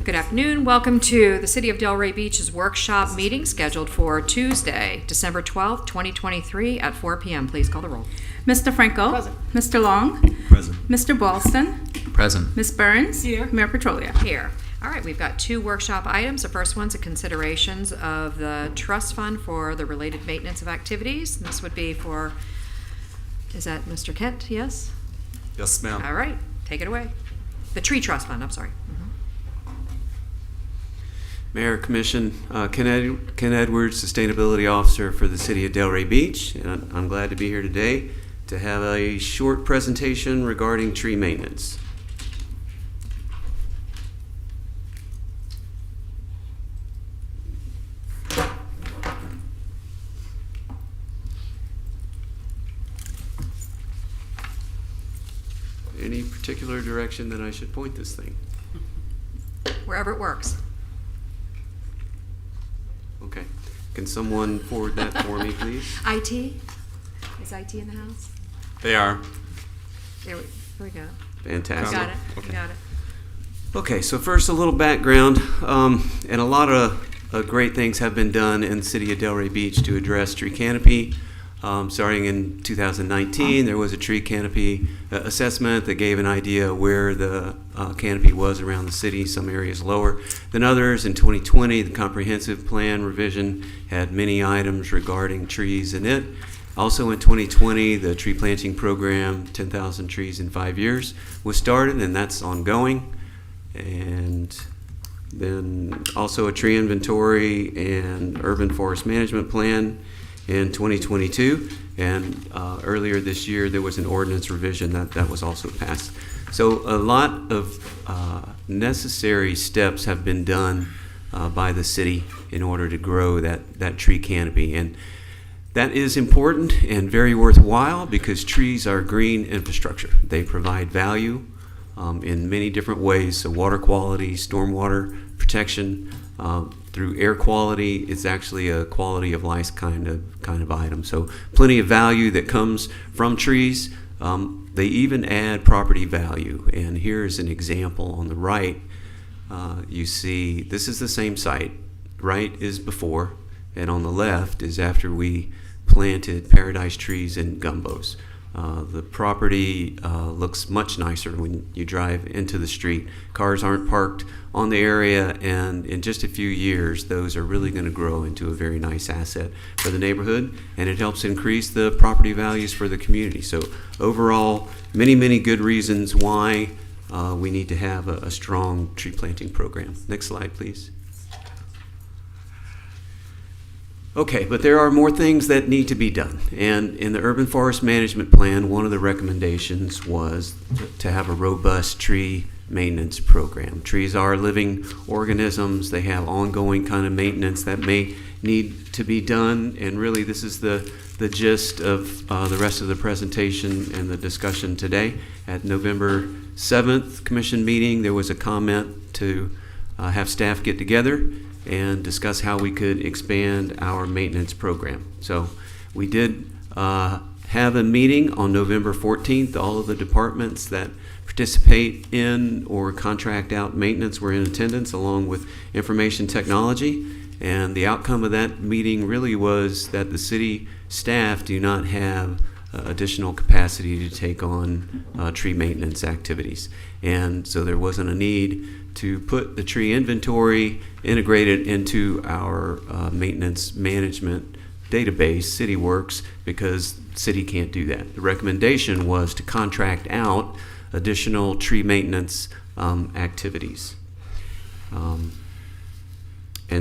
Good afternoon. Welcome to the City of Delray Beach's workshop meeting scheduled for Tuesday, December 12th, 2023 at 4 p.m. Please call the roll. Mr. Franco. Present. Mr. Long. Present. Mr. Ballston. Present. Ms. Burns. Here. Mayor Petrolia. Here. All right, we've got two workshop items. The first one's a considerations of the trust fund for the related maintenance of activities. And this would be for, is that Mr. Kent? Yes? Yes, ma'am. All right, take it away. The tree trust fund, I'm sorry. Mayor, Commission, Ken Edwards, Sustainability Officer for the City of Delray Beach. And I'm glad to be here today to have a short presentation regarding tree maintenance. Any particular direction that I should point this thing? Wherever it works. Okay. Can someone forward that for me, please? IT? Is IT in the house? They are. Here we go. Fantastic. Got it. Okay. Got it. Okay, so first a little background, and a lot of great things have been done in the City of Delray Beach to address tree canopy. Starting in 2019, there was a tree canopy assessment that gave an idea where the canopy was around the city, some areas lower than others. In 2020, the comprehensive plan revision had many items regarding trees in it. Also in 2020, the tree planting program, 10,000 trees in 5 years, was started, and that's ongoing. And then also a tree inventory and urban forest management plan in 2022, and earlier this year there was an ordinance revision that was also passed. So a lot of necessary steps have been done by the city in order to grow that tree canopy, and that is important and very worthwhile because trees are green infrastructure. They provide value in many different ways, so water quality, stormwater protection, through air quality. It's actually a quality of life kind of item. So plenty of value that comes from trees. They even add property value. And here's an example on the right. You see, this is the same site. Right is before, and on the left is after we planted paradise trees and gumbos. The property looks much nicer when you drive into the street. Cars aren't parked on the area, and in just a few years, those are really going to grow into a very nice asset for the neighborhood, and it helps increase the property values for the community. So overall, many, many good reasons why we need to have a strong tree planting program. Next slide, please. Okay, but there are more things that need to be done. And in the Urban Forest Management Plan, one of the recommendations was to have a robust tree maintenance program. Trees are living organisms. They have ongoing kind of maintenance that may need to be done. And really, this is the gist of the rest of the presentation and the discussion today. At November 7th Commission meeting, there was a comment to have staff get together and discuss how we could expand our maintenance program. So we did have a meeting on November 14th. All of the departments that participate in or contract out maintenance were in attendance, along with information technology. And the outcome of that meeting really was that the city staff do not have additional capacity to take on tree maintenance activities. And so there wasn't a need to put the tree inventory integrated into our maintenance management database, CityWorks, because city can't do that. The recommendation was to contract out additional tree maintenance activities. And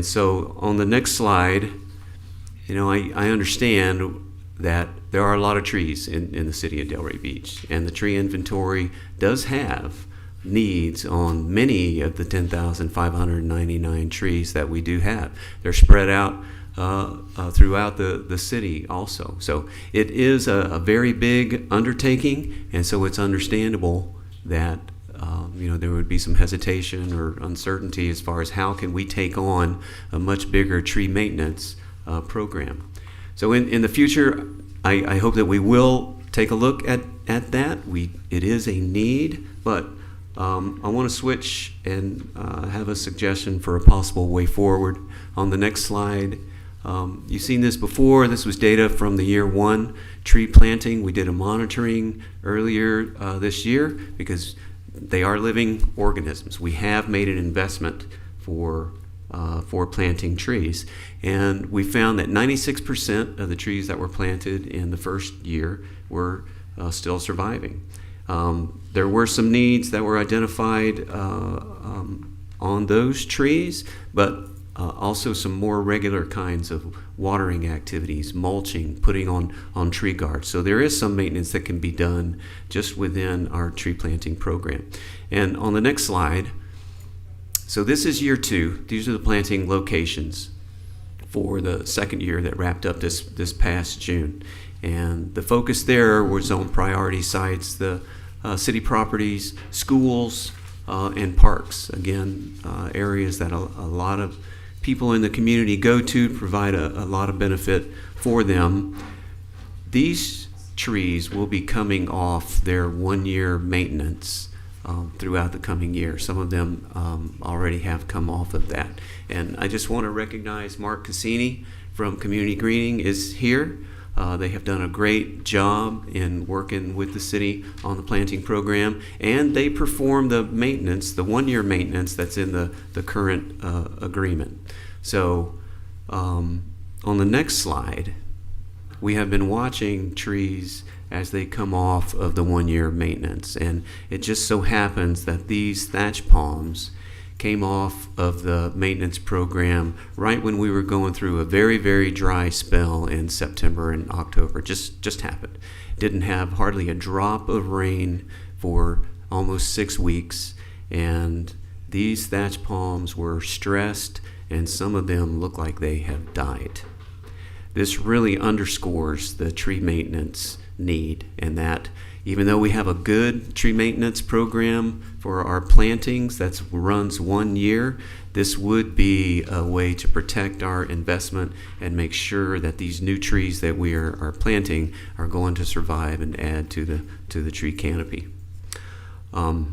so on the next slide, I understand that there are a lot of trees in the city of Delray Beach, and the tree inventory does have needs on many of the 10,599 trees that we do have. They're spread out throughout the city also. So it is a very big undertaking, and so it's understandable that there would be some hesitation or uncertainty as far as how can we take on a much bigger tree maintenance program. So in the future, I hope that we will take a look at that. It is a need, but I want to switch and have a suggestion for a possible way forward. On the next slide, you've seen this before. This was data from the year 1 tree planting. We did a monitoring earlier this year because they are living organisms. We have made an investment for planting trees. And we found that 96% of the trees that were planted in the first year were still surviving. There were some needs that were identified on those trees, but also some more regular kinds of watering activities, mulching, putting on tree guards. So there is some maintenance that can be done just within our tree planting program. And on the next slide, so this is year 2. These are the planting locations for the second year that wrapped up this past June. And the focus there was on priority sites, the city properties, schools, and parks. Again, areas that a lot of people in the community go to, provide a lot of benefit for them. These trees will be coming off their 1-year maintenance throughout the coming year. Some of them already have come off of that. And I just want to recognize Mark Cassini from Community Greening is here. They have done a great job in working with the city on the planting program, and they perform the maintenance, the 1-year maintenance that's in the current agreement. So on the next slide, we have been watching trees as they come off of the 1-year maintenance, and it just so happens that these thatch palms came off of the maintenance program right when we were going through a very, very dry spell in September and October. Just happened. Didn't have hardly a drop of rain for almost 6 weeks, and these thatch palms were stressed, and some of them look like they have died. This really underscores the tree maintenance need, and that even though we have a good tree maintenance program for our plantings that runs 1 year, this would be a way to protect our investment and make sure that these new trees that we are planting are going to survive and add to the tree canopy. Okay,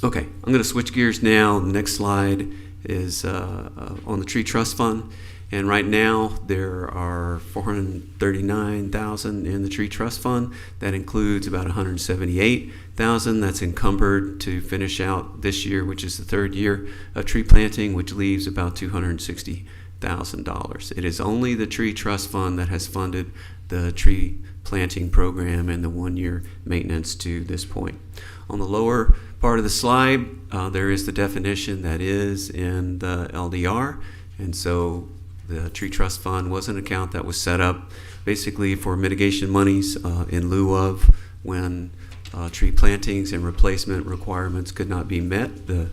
I'm going to switch gears now. The next slide is on the Tree Trust Fund. And right now, there are $439,000 in the Tree Trust Fund. That includes about $178,000 that's encumbered to finish out this year, which is the 3rd year of tree planting, which leaves about $260,000. It is only the Tree Trust Fund that has funded the tree planting program and the 1-year maintenance to this point. On the lower part of the slide, there is the definition that is in the LDR, and so the Tree Trust Fund was an account that was set up basically for mitigation monies in lieu of when tree plantings and replacement requirements could not be met. The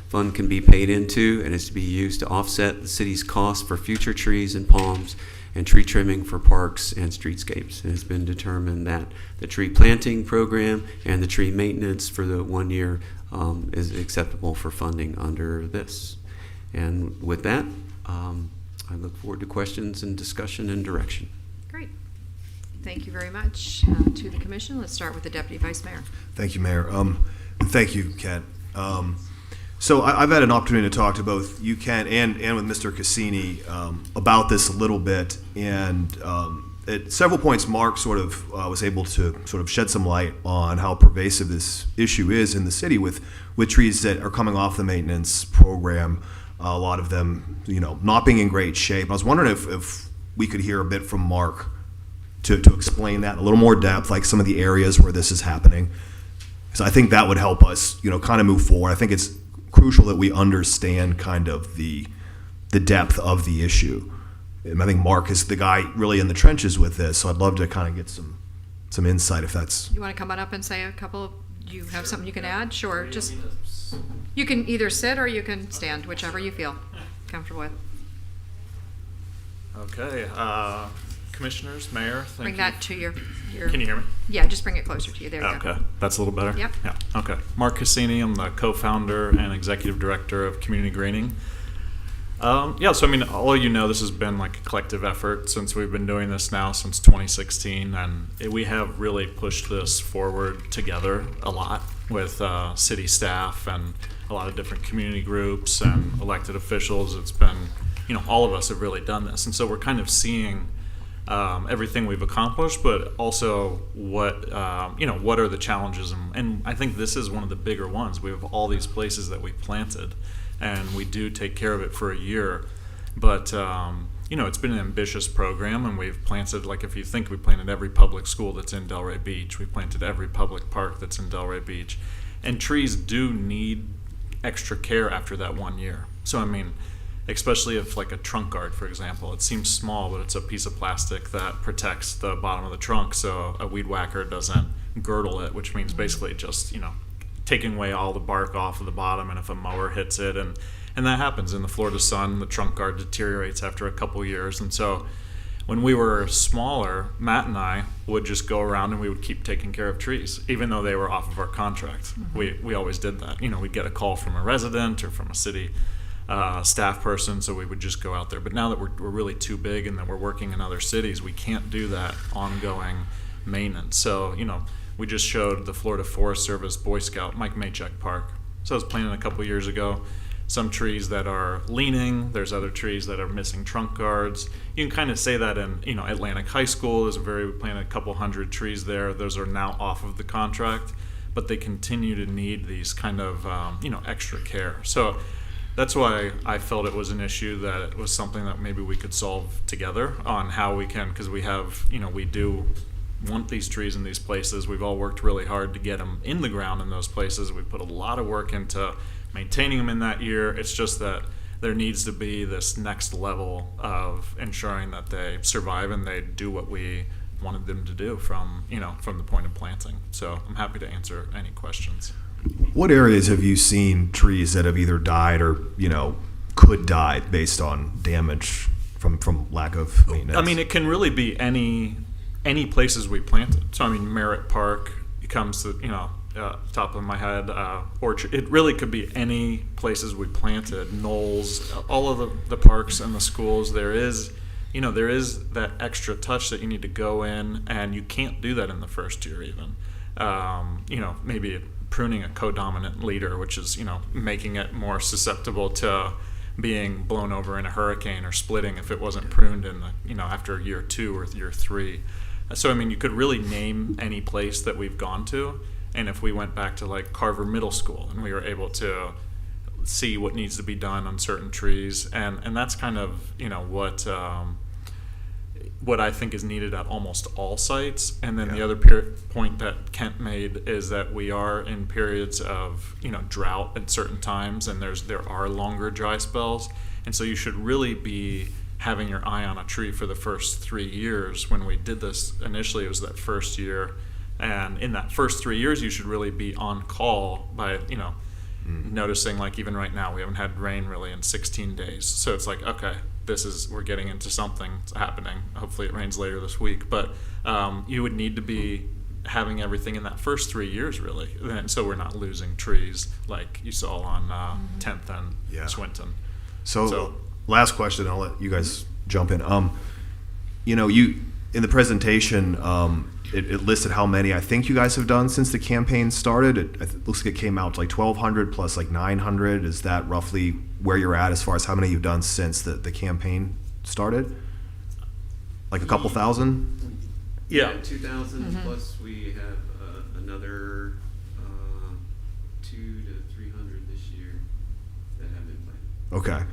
fund can be paid into and is to be used to offset the city's costs for future trees and palms and tree trimming for parks and streetscapes. It has been determined that the tree planting program and the tree maintenance for the 1 year is acceptable for funding under this. And with that, I look forward to questions and discussion and direction. Great. Thank you very much to the commission. Let's start with the Deputy Vice Mayor. Thank you, Mayor. Thank you, Ken. So I've had an opportunity to talk to both you, Ken, and with Mr. Cassini about this a little bit. And at several points, Mark sort of was able to sort of shed some light on how pervasive this issue is in the city with trees that are coming off the maintenance program. A lot of them, not being in great shape. I was wondering if we could hear a bit from Mark to explain that in a little more depth, like some of the areas where this is happening. So I think that would help us, kind of move forward. I think it's crucial that we understand kind of the depth of the issue. And I think Mark is the guy really in the trenches with this, so I'd love to kind of get some insight if that's... You want to come on up and say a couple, you have something you can add? Sure, just... You can either sit or you can stand, whichever you feel comfortable with. Okay, commissioners, mayor, thank Bring you. that to your... Can you hear me? Yeah, just bring it closer to you. There you go. Okay, that's a little better? Yep. Yeah, okay. Mark Cassini, I'm the co-founder and executive director of Community Greening. So I mean, all of you know this has been like a collective effort since we've been doing this now since 2016, and we have really pushed this forward together a lot. with city staff and a lot of different community groups and elected officials. It's been, all of us have really done this. And so we're kind of seeing everything we've accomplished, but also what are the challenges. And I think this is one of the bigger ones. We have all these places that we planted, and we do take care of it for a year. But, it's been an ambitious program, and we've planted, like if you think, we planted every public school that's in Delray Beach. We planted every public park that's in Delray Beach. And trees do need extra care after that 1 year. So, especially if like a trunk guard, for example, it seems small, but it's a piece of plastic that protects the bottom of the trunk so a weed whacker doesn't girdle it, which means basically just, taking away all the bark off of the bottom, and if a mower hits it, and that happens in the Florida sun, the trunk guard deteriorates after a couple years. And so when we were smaller, Matt and I would just go around and we would keep taking care of trees, even though they were off of our contract. We always did that. We'd get a call from a resident or from a city staff person, so we would just go out there. But now that we're really too big and that we're working in other cities, we can't do that ongoing maintenance. So, we just showed the Florida Forest Service Boy Scout Mike Maychek Park. So I was planting a couple years ago. Some trees that are leaning, there's other trees that are missing trunk guards. You can kind of say that in, Atlantic High School, we planted a couple hundred trees there. Those are now off of the contract, but they continue to need these kind of, extra care. So that's why I felt it was an issue, that it was something that maybe we could solve together on how we can, because we have, we do want these trees in these places. We've all worked really hard to get them in the ground in those places. We put a lot of work into maintaining them in that year. It's just that there needs to be this next level of ensuring that they survive and they do what we wanted them to do from the point of planting. So I'm happy to answer any questions. What areas have you seen trees that have either died or, could die based on damage from lack of maintenance? It can really be any places we planted. So, Merritt Park, it comes to, top of my head, Orchard. It really could be any places we planted, Knowles, all of the parks and the schools. There is that extra touch that you need to go in, and you can't do that in the first year even. Maybe pruning a codominant leader, which is, making it more susceptible to being blown over in a hurricane or splitting if it wasn't pruned in the, after year 2 or year 3. So, you could really name any place that we've gone to. And if we went back to like Carver Middle School and we were able to see what needs to be done on certain trees, and that's kind of, what I think is needed at almost all sites. And then the other point that Kent made is that we are in periods of, drought at certain times, and there are longer dry spells. And so you should really be having your eye on a tree for the first 3 years. When we did this initially, it was that first year. And in that first 3 years, you should really be on call by, noticing, like even right now, we haven't had rain really in 16 days. So it's like, okay, we're getting into something happening. Hopefully it rains later this week. But you would need to be having everything in that first 3 years, really. And so we're not losing trees like you saw on 10th and Swinton. So last question, I'll let you guys jump in. You in the presentation, it listed how many I think you guys have done since the campaign started. It looks like it came out to like 1,200 plus like 900. Is that roughly where you're at as far as how many you've done since the campaign started? Like a couple thousand? Yeah. 2,000 plus we have another 200 to 300 this year that have been planted. Okay.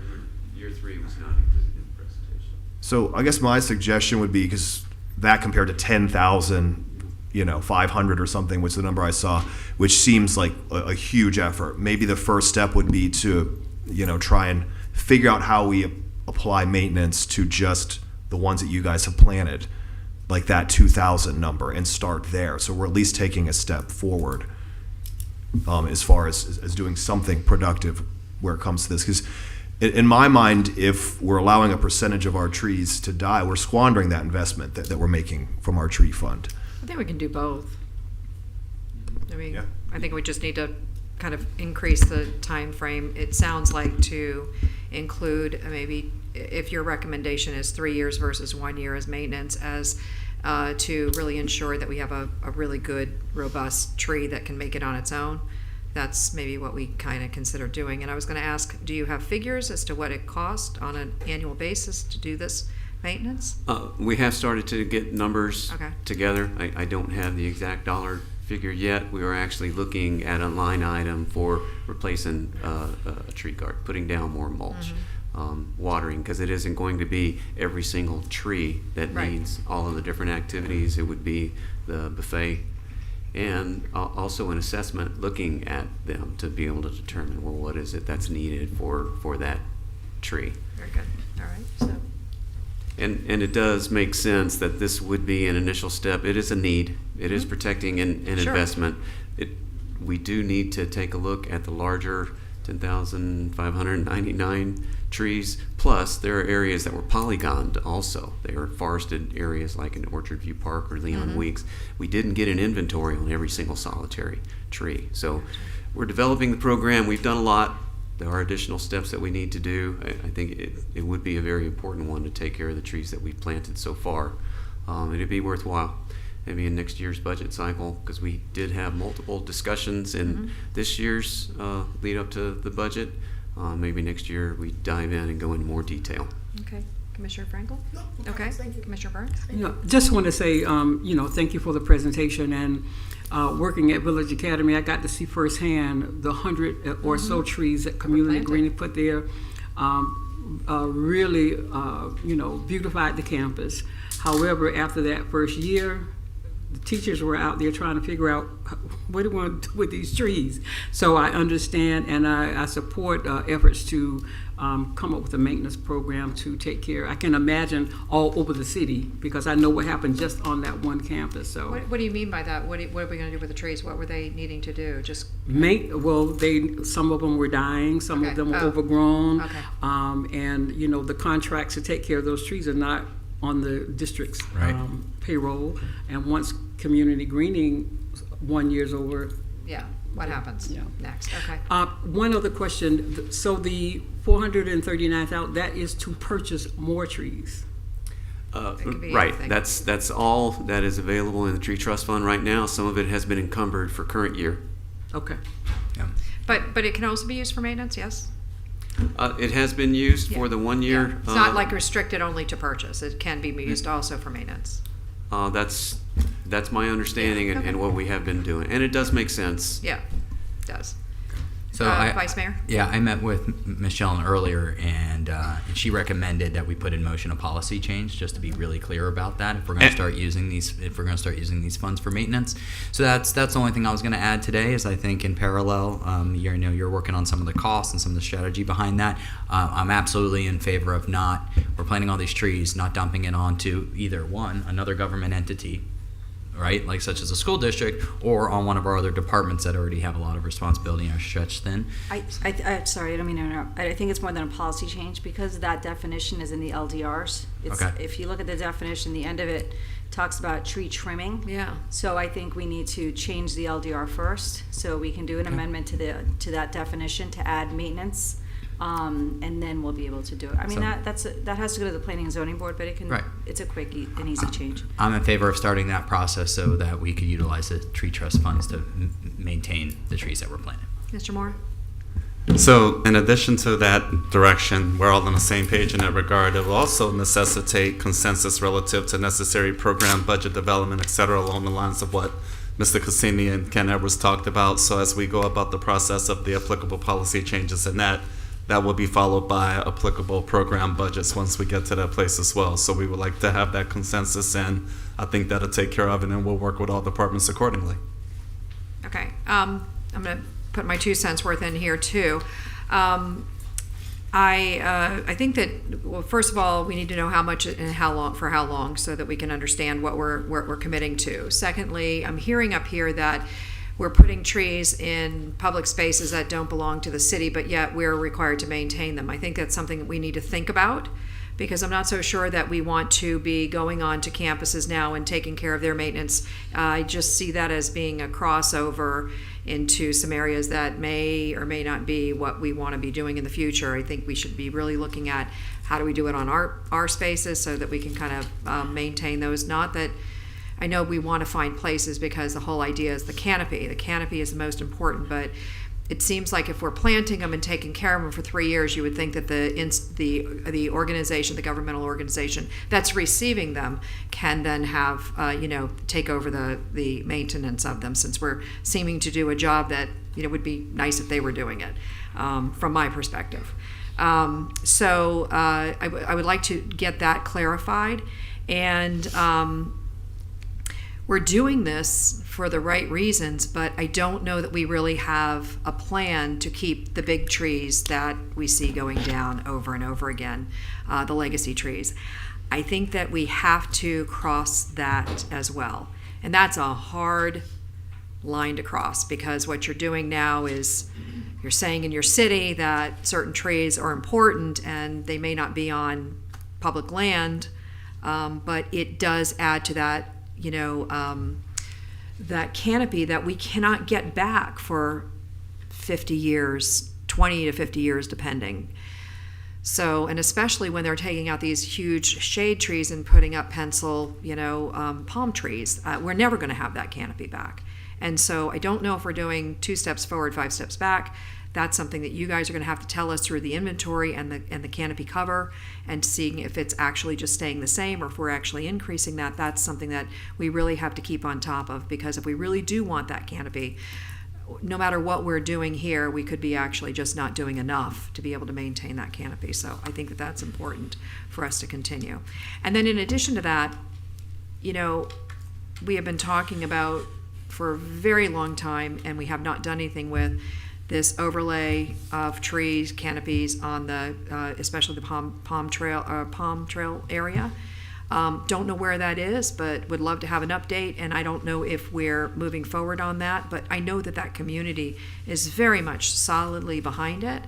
Year 3 was not included in the presentation. So I guess my suggestion would be, because that compared to 10,000, 500 or something, which is the number I saw, which seems like a huge effort. Maybe the first step would be to, try and figure out how we apply maintenance to just the ones that you guys have planted, like that 2,000 number, and start there. So we're at least taking a step forward as far as doing something productive where it comes to this. Because in my mind, if we're allowing a percentage of our trees to die, we're squandering that investment that we're making from our tree fund. I think we can do both. Yeah. I think we just need to kind of increase the time frame. It sounds like to include maybe, if your recommendation is 3 years versus 1 year as maintenance, as to really ensure that we have a really good, robust tree that can make it on its own. That's maybe what we kind of consider doing. And I was going to ask, do you have figures as to what it costs on an annual basis to do this maintenance? We have started to get numbers Okay. together. I don't have the exact dollar figure yet. We are actually looking at a line item for replacing a tree guard, putting down more mulch, watering, because it isn't going to be every single tree that Right. needs all of the different activities. It would be the buffet, and also an assessment looking at them to be able to determine, well, what is it that's needed for that tree. Very good. All right. So, And it does make sense that this would be an initial step. It is a need. It is protecting an Sure. investment. We do need to take a look at the larger 10,599 trees. Plus, there are areas that were polygoned also. They are forested areas like in Orchard View Park or Leon Weeks. We didn't get an inventory on every single solitary tree. So we're developing the program. We've done a lot. There are additional steps that we need to do. I think it would be a very important one to take care of the trees that we've planted so far. It'd be worthwhile, maybe in next year's budget cycle, because we did have multiple discussions in this year's lead up to the budget. Maybe next year we dive in and go into more detail. okay. Commissioner Frankel? Okay. Commissioner Burns? Just want to say, thank you for the presentation. And working at Village Academy, I got to see firsthand the 100 or so trees that Community planted. Green put there. Really, beautified the campus. However, after that first year, the teachers were out there trying to figure out what do we want to do with these trees. So I understand and I support efforts to come up with a maintenance program to take care. I can imagine all over the city because I know what happened just on that one campus. So What do you mean by that? What are we going to do with the trees? What were they needing to do? Just some of them were dying, some Okay. of them were Oh. overgrown, Okay. and the contracts to take care of those trees are not on the district's Right. payroll. And once community greening 1 year's over. yeah. What happens Yeah. next? Okay. One other question. So the 439,000, that is to purchase more trees. could be Right. anything. That's all that is available in the Tree Trust Fund right now. Some of it has been encumbered for current year. Okay. Yeah. But it can also be used for maintenance. Yes. It has been used for Yeah. the 1 year. Yeah. It's not like restricted only to purchase. It can be used also for maintenance. That's my understanding Yeah, okay. and what we have been doing, and it does make sense. Yeah. It does. So Vice Mayor? Yeah, I met with Michelle earlier, and she recommended that we put in motion a policy change, just to be really clear about that. If we're going to start using these funds for maintenance, so that's the only thing I was going to add today. Is I think in parallel, you're working on some of the costs and some of the strategy behind that. I'm absolutely in favor of we're planting all these trees, not dumping it onto either another government entity, right, like such as a school district, or on one of our other departments that already have a lot of responsibility and are stretched thin. Sorry, I don't mean to interrupt. I think it's more than a policy change because that definition is in the LDRs. Okay. If you look at the definition, the end of it talks about tree trimming. Yeah. So I think we need to change the LDR first, so we can do an amendment to that definition to add maintenance, and then we'll be able to do it. I mean, So- that has to go to the Planning and Zoning Board, but Right. it's a quick and easy change. I'm in favor of starting that process so that we could utilize the tree trust funds to maintain the trees that we're planting. Mr. Moore? So, in addition to that direction, we're all on the same page in that regard. It will also necessitate consensus relative to necessary program, budget development, et cetera, along the lines of what Mr. Cassini and Ken Edwards talked about. So, as we go about the process of the applicable policy changes and that will be followed by applicable program budgets once we get to that place as well. So, we would like to have that consensus, and I think that'll take care of it, and we'll work with all departments accordingly. Okay. I'm going to put my 2 cents worth in here too. I think that, well, first of all, we need to know how much and how long, so that we can understand what we're committing to. Secondly, I'm hearing up here that we're putting trees in public spaces that don't belong to the city, but yet we're required to maintain them. I think that's something that we need to think about, because I'm not so sure that we want to be going on to campuses now and taking care of their maintenance. I just see that as being a crossover into some areas that may or may not be what we want to be doing in the future. I think we should be really looking at how do we do it on our spaces so that we can kind of maintain those. Not that I know we want to find places because the whole idea is the canopy. The canopy is the most important, but it seems like if we're planting them and taking care of them for 3 years, you would think that the organization, the governmental organization that's receiving them, can then have take over the maintenance of them, since we're seeming to do a job that would be nice if they were doing it, from my perspective. So I would like to get that clarified, and we're doing this for the right reasons, but I don't know that we really have a plan to keep the big trees that we see going down over and over again, the legacy trees. I think that we have to cross that as well. And that's a hard line to cross, because what you're doing now is you're saying in your city that certain trees are important and they may not be on public land, but it does add to that that canopy that we cannot get back for 50 years, 20 to 50 years, depending. So, and especially when they're taking out these huge shade trees and putting up pencil, palm trees, we're never going to have that canopy back. And so I don't know if we're doing 2 steps forward, 5 steps back. That's something that you guys are going to have to tell us through the inventory and the canopy cover, and seeing if it's actually just staying the same or if we're actually increasing that. That's something that we really have to keep on top of, because if we really do want that canopy, no matter what we're doing here, we could be actually just not doing enough to be able to maintain that canopy. So I think that that's important for us to continue. And then in addition to that, we have been talking about for a very long time, and we have not done anything with this overlay of trees, canopies on the, especially the palm trail area. Don't know where that is, but would love to have an update. And I don't know if we're moving forward on that, but I know that community is very much solidly behind it.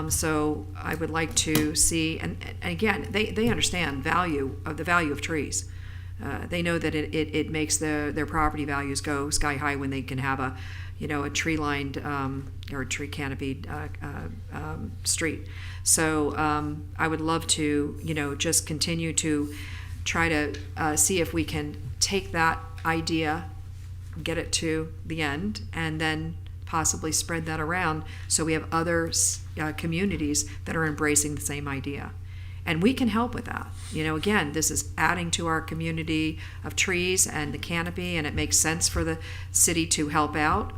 So I would like to see, and again, they understand the value of trees. They know that it makes their property values go sky high when they can have a tree-lined or a tree canopied street. So I would love to, just continue to try to see if we can take that idea, get it to the end, and then possibly spread that around so we have other communities that are embracing the same idea. And we can help with that. Again, this is adding to our community of trees and the canopy, and it makes sense for the city to help out.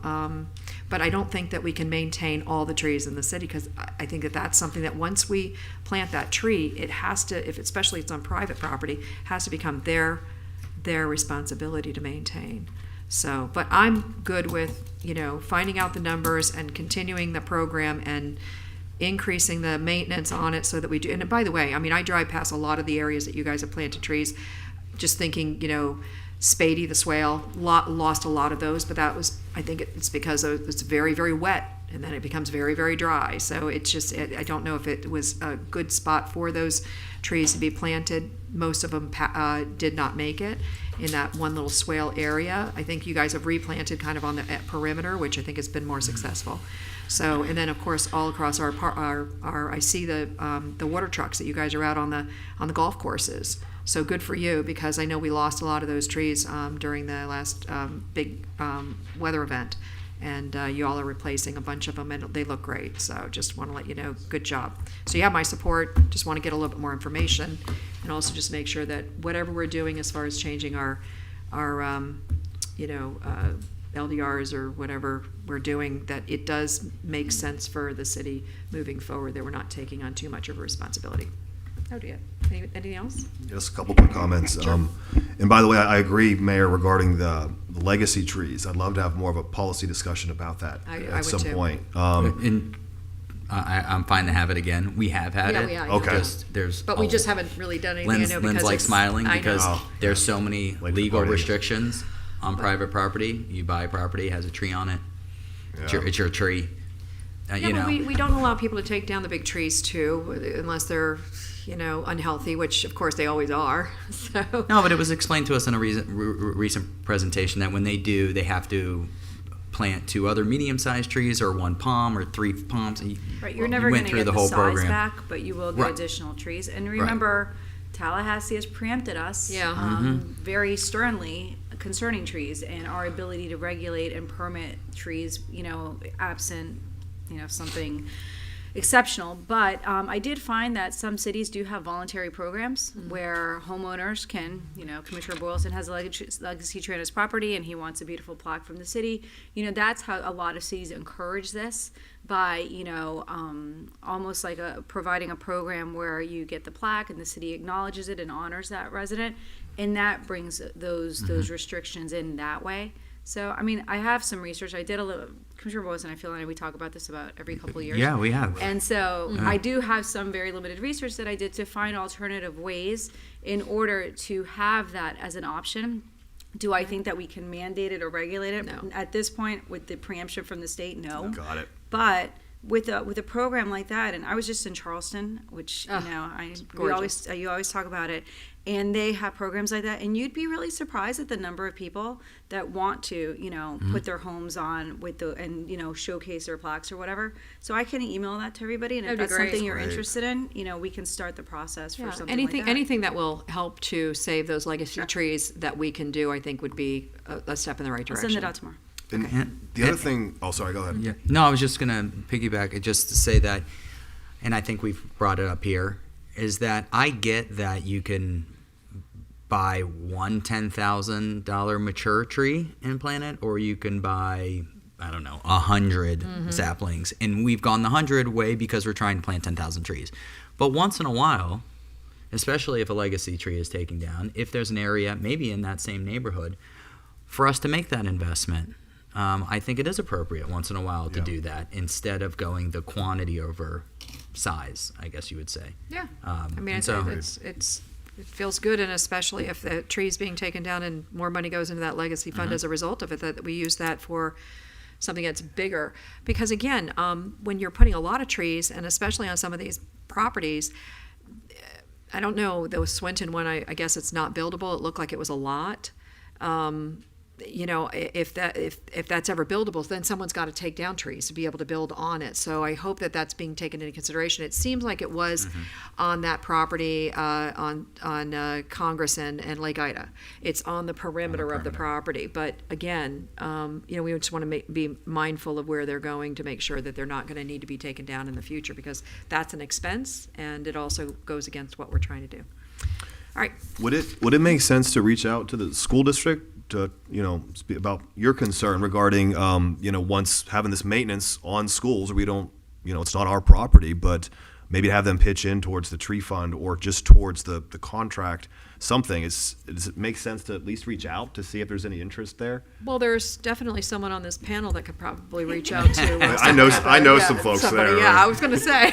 But I don't think that we can maintain all the trees in the city, because I think that that's something that once we plant that tree, it has to, especially if it's on private property, has to become their responsibility to maintain. So, but I'm good with, finding out the numbers and continuing the program and increasing the maintenance on it so that we do. And by the way, I drive past a lot of the areas that you guys have planted trees, just thinking, Spady the swale lost a lot of those, but that was, I think it's because it's very, very wet, and then it becomes very, very dry. So it's just, I don't know if it was a good spot for those trees to be planted. Most of them did not make it in that one little swale area. I think you guys have replanted kind of on the perimeter, which I think has been more successful. So, and then of course all across our I see the water trucks that you guys are out on the golf courses. So good for you, because I know we lost a lot of those trees during the last big weather event, and you all are replacing a bunch of them, and they look great. So just want to let you know, good job. So you have my support. Just want to get a little bit more information, and also just make sure that whatever we're doing as far as changing our LDRs or whatever we're doing, that it does make sense for the city moving forward, that we're not taking on too much of a responsibility. Oh, do you have anything else? Just a couple quick comments. And by the way, I agree, Mayor, regarding the legacy trees. I'd love to have more of a policy discussion about that I at would some too. point. And I'm fine to have it again. We have had Yeah, it. we are. Okay. But we just haven't really done anything. Lynn's, I know, because Lynn's like it's- smiling I know. because Oh. there's so many Like the legal party. restrictions on private property. You buy property, has a tree on it. It's your tree. Yeah, but we don't allow people to take down the big trees too, unless they're, unhealthy, which of course they always are. So No, but it was explained to us in a recent presentation that when they do, they have to plant 2 other medium-sized trees or 1 palm or 3 palms. And Right, you're you never went going to through get the the whole size program. back, but you will get Right. additional trees. And remember, Tallahassee has preempted us very sternly concerning trees and our ability to regulate and permit trees, absent, something exceptional. But I did find that some cities do have voluntary programs where homeowners can, Commissioner Boylston has a legacy tree on his property and he wants a beautiful plaque from the city. That's how a lot of cities encourage this by, almost like providing a program where you get the plaque and the city acknowledges it and honors that resident. And that brings those restrictions in that way. So, I have some research. I did a little, Commissioner Boylston, I feel like we talk about this about every couple of years. Yeah, we have. And so I do have some very limited research that I did to find alternative ways in order to have that as an option. Do I think that we can mandate it or regulate it? No. At this point, with the preemption from the state, no. Got it. But with a program like that, and I was just in Charleston, which you always talk about it, and they have programs like that, and you'd be really surprised at the number of people that want to, put their homes on with showcase their plaques or whatever. So I can email that to everybody, and if That'd be that's great. something you're Great. interested in, we can start the process for something anything like that. anything that will help to save those legacy trees that we can do, I think, would be a step in the right I'll direction. send it out tomorrow. And the other thing, oh, sorry, go ahead. Yeah. No, I was just going to piggyback it just to say that, and I think we've brought it up here, is that I get that you can buy one $10,000 mature tree and plant it, or you can buy, 100 saplings. And we've gone the 100 way because we're trying to plant 10,000 trees. But once in a while, especially if a legacy tree is taken down, if there's an area, maybe in that same neighborhood, for us to make that investment, I think it is appropriate once in a while to do that instead of going the quantity over size, I guess you would say. Yeah. And I so- think it feels good, and especially if the tree's being taken down and more money goes into that legacy fund as a result of it, that we use that for something that's bigger. Because again, when you're putting a lot of trees, and especially on some of these properties, I don't know, the Swinton one, I guess it's not buildable. It looked like it was a lot. If that's ever buildable, then someone's got to take down trees to be able to build on it. So I hope that that's being taken into consideration. It seems like it was on that property on Congress and Lake Ida. It's on the perimeter of the property. But again, we just want to be mindful of where they're going to make sure that they're not going to need to be taken down in the future, because that's an expense and it also goes against what we're trying to do. All right. Would it make sense to reach out to the school district to speak about your concern regarding once having this maintenance on schools, we don't it's not our property, but maybe have them pitch in towards the tree fund or just towards the contract, something. Does it make sense to at least reach out to see if there's any interest there? Well, there's definitely someone on this panel that could probably reach out to. I know some folks somebody, there. Yeah, I was going to say.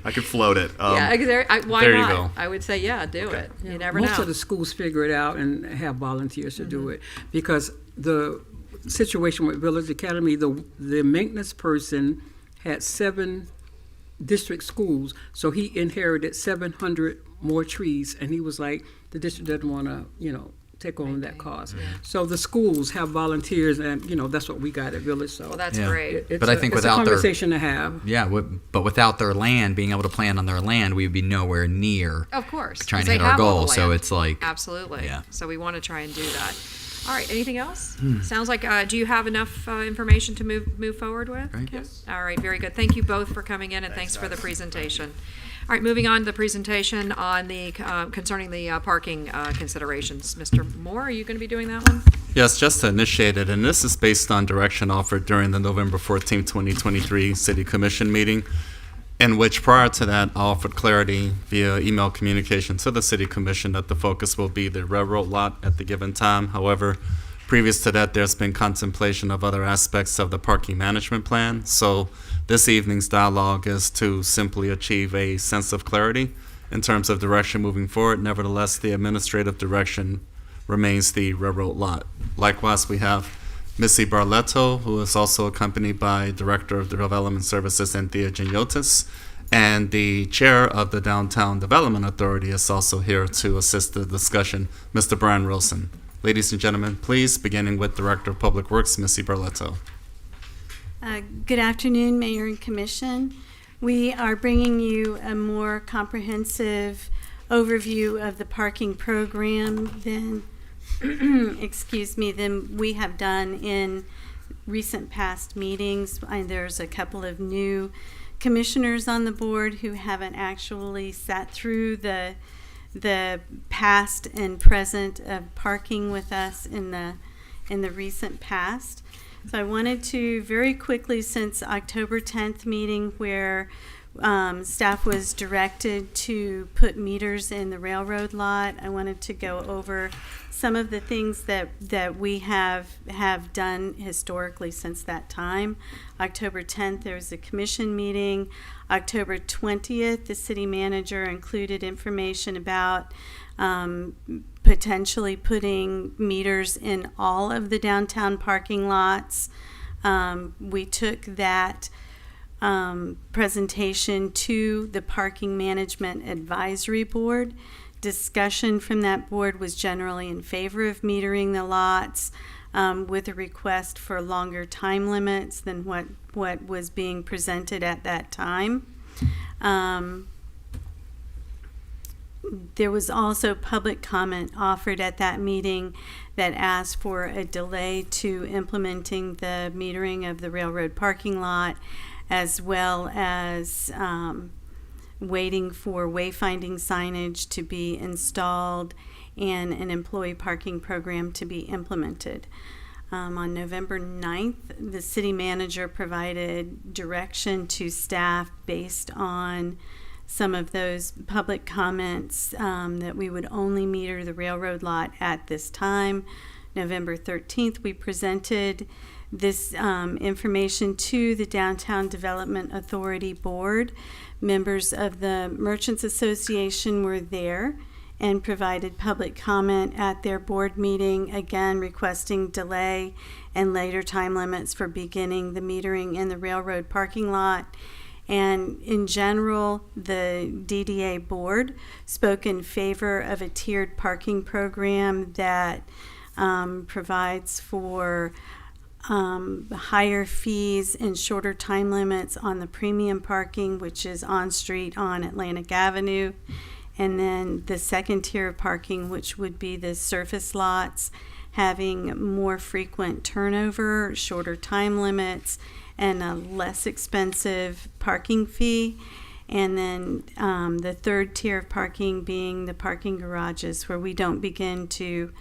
I could float it. Why there you not? go. I would say, do it. You never Most know. of the schools figure it out and have volunteers to do it, because the situation with Village Academy, the maintenance person had 7 district schools, so he inherited 700 more trees, and he was like, the district doesn't want to, take on that cost. So the schools have volunteers, and that's what we got at Village. So Well, that's Yeah. great. it's But I think it's without a their- conversation to have. Yeah, but without their land, being able to plant on their land, we would be nowhere near Of course. trying 'cause to they hit our have all the goal. So land. it's like, Absolutely. Yeah. So we want to try and do that. All right. Anything else? Sounds like, do you have enough information to move forward with? Right. Kim? All right. Very good. Thank you both for coming in, and thanks for the presentation. All right. Moving on to the presentation on the concerning the parking considerations. Mr. Moore, are you going to be doing that one? Yes, just to initiate it, and this is based on direction offered during the November 14, 2023 City Commission meeting, in which prior to that I offered clarity via email communication to the City Commission that the focus will be the railroad lot at the given time. However, previous to that, there's been contemplation of other aspects of the parking management plan. So this evening's dialogue is to simply achieve a sense of clarity in terms of direction moving forward. Nevertheless, the administrative direction remains the railroad lot. Likewise, we have Missy Barletto, who is also accompanied by Director of Development Services Anthea Geniotis, and the Chair of the Downtown Development Authority is also here to assist the discussion, Mr. Brian Wilson. Ladies and gentlemen, please, beginning with Director of Public Works, Missy Barletto. Good afternoon, Mayor and Commission. We are bringing you a more comprehensive overview of the parking program than, than we have done in recent past meetings. There's a couple of new commissioners on the board who haven't actually sat through the past and present of parking with us in the recent past. So I wanted to very quickly, since October 10th meeting where staff was directed to put meters in the railroad lot, I wanted to go over some of the things that we have done historically since that time. October 10th, there was a commission meeting. October 20th, the city manager included information about potentially putting meters in all of the downtown parking lots. We took that presentation to the Parking Management Advisory Board. Discussion from that board was generally in favor of metering the lots, with a request for longer time limits than what was being presented at that time. There was also public comment offered at that meeting that asked for a delay to implementing the metering of the railroad parking lot, as well as waiting for wayfinding signage to be installed and an employee parking program to be implemented. On November 9th, the city manager provided direction to staff based on some of those public comments that we would only meter the railroad lot at this time. November 13th, we presented this information to the Downtown Development Authority Board. Members of the Merchants Association were there and provided public comment at their board meeting, again requesting delay and later time limits for beginning the metering in the railroad parking lot. And in general, the DDA board spoke in favor of a tiered parking program that provides for higher fees and shorter time limits on the premium parking, which is on street on Atlantic Avenue. And then the second tier of parking, which would be the surface lots, having more frequent turnover, shorter time limits, and a less expensive parking fee. And then the third tier of parking being the parking garages, where we don't begin to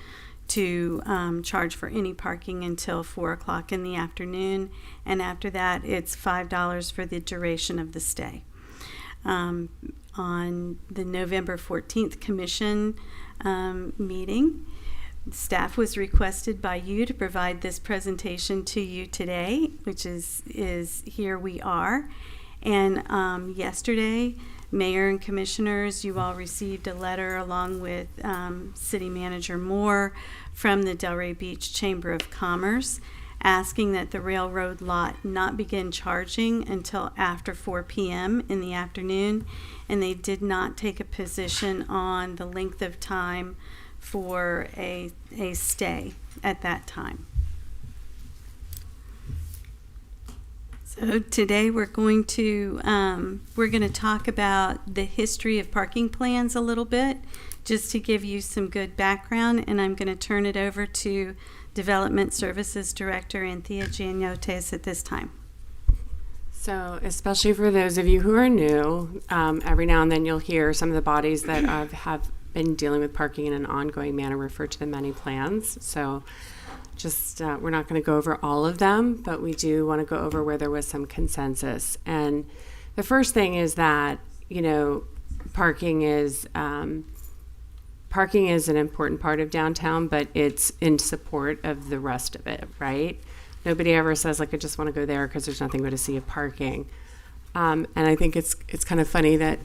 charge for any parking until 4 o'clock in the afternoon. And after that, it's $5 for the duration of the stay. On the November 14th commission meeting, staff was requested by you to provide this presentation to you today, which is here we are. And yesterday, Mayor and Commissioners, you all received a letter along with City Manager Moore from the Delray Beach Chamber of Commerce asking that the railroad lot not begin charging until after 4 p.m. in the afternoon, and they did not take a position on the length of time for a stay at that time. So today we're going to talk about the history of parking plans a little bit, just to give you some good background, and I'm going to turn it over to Development Services Director Anthea Giannotes at this time. So, especially for those of you who are new, every now and then you'll hear some of the bodies that have been dealing with parking in an ongoing manner refer to the many plans. So, just we're not going to go over all of them, but we do want to go over where there was some consensus. And the first thing is that, parking is an important part of downtown, but it's in support of the rest of it, right? Nobody ever says, I just want to go there because there's nothing but a sea of parking. And I think it's kind of funny that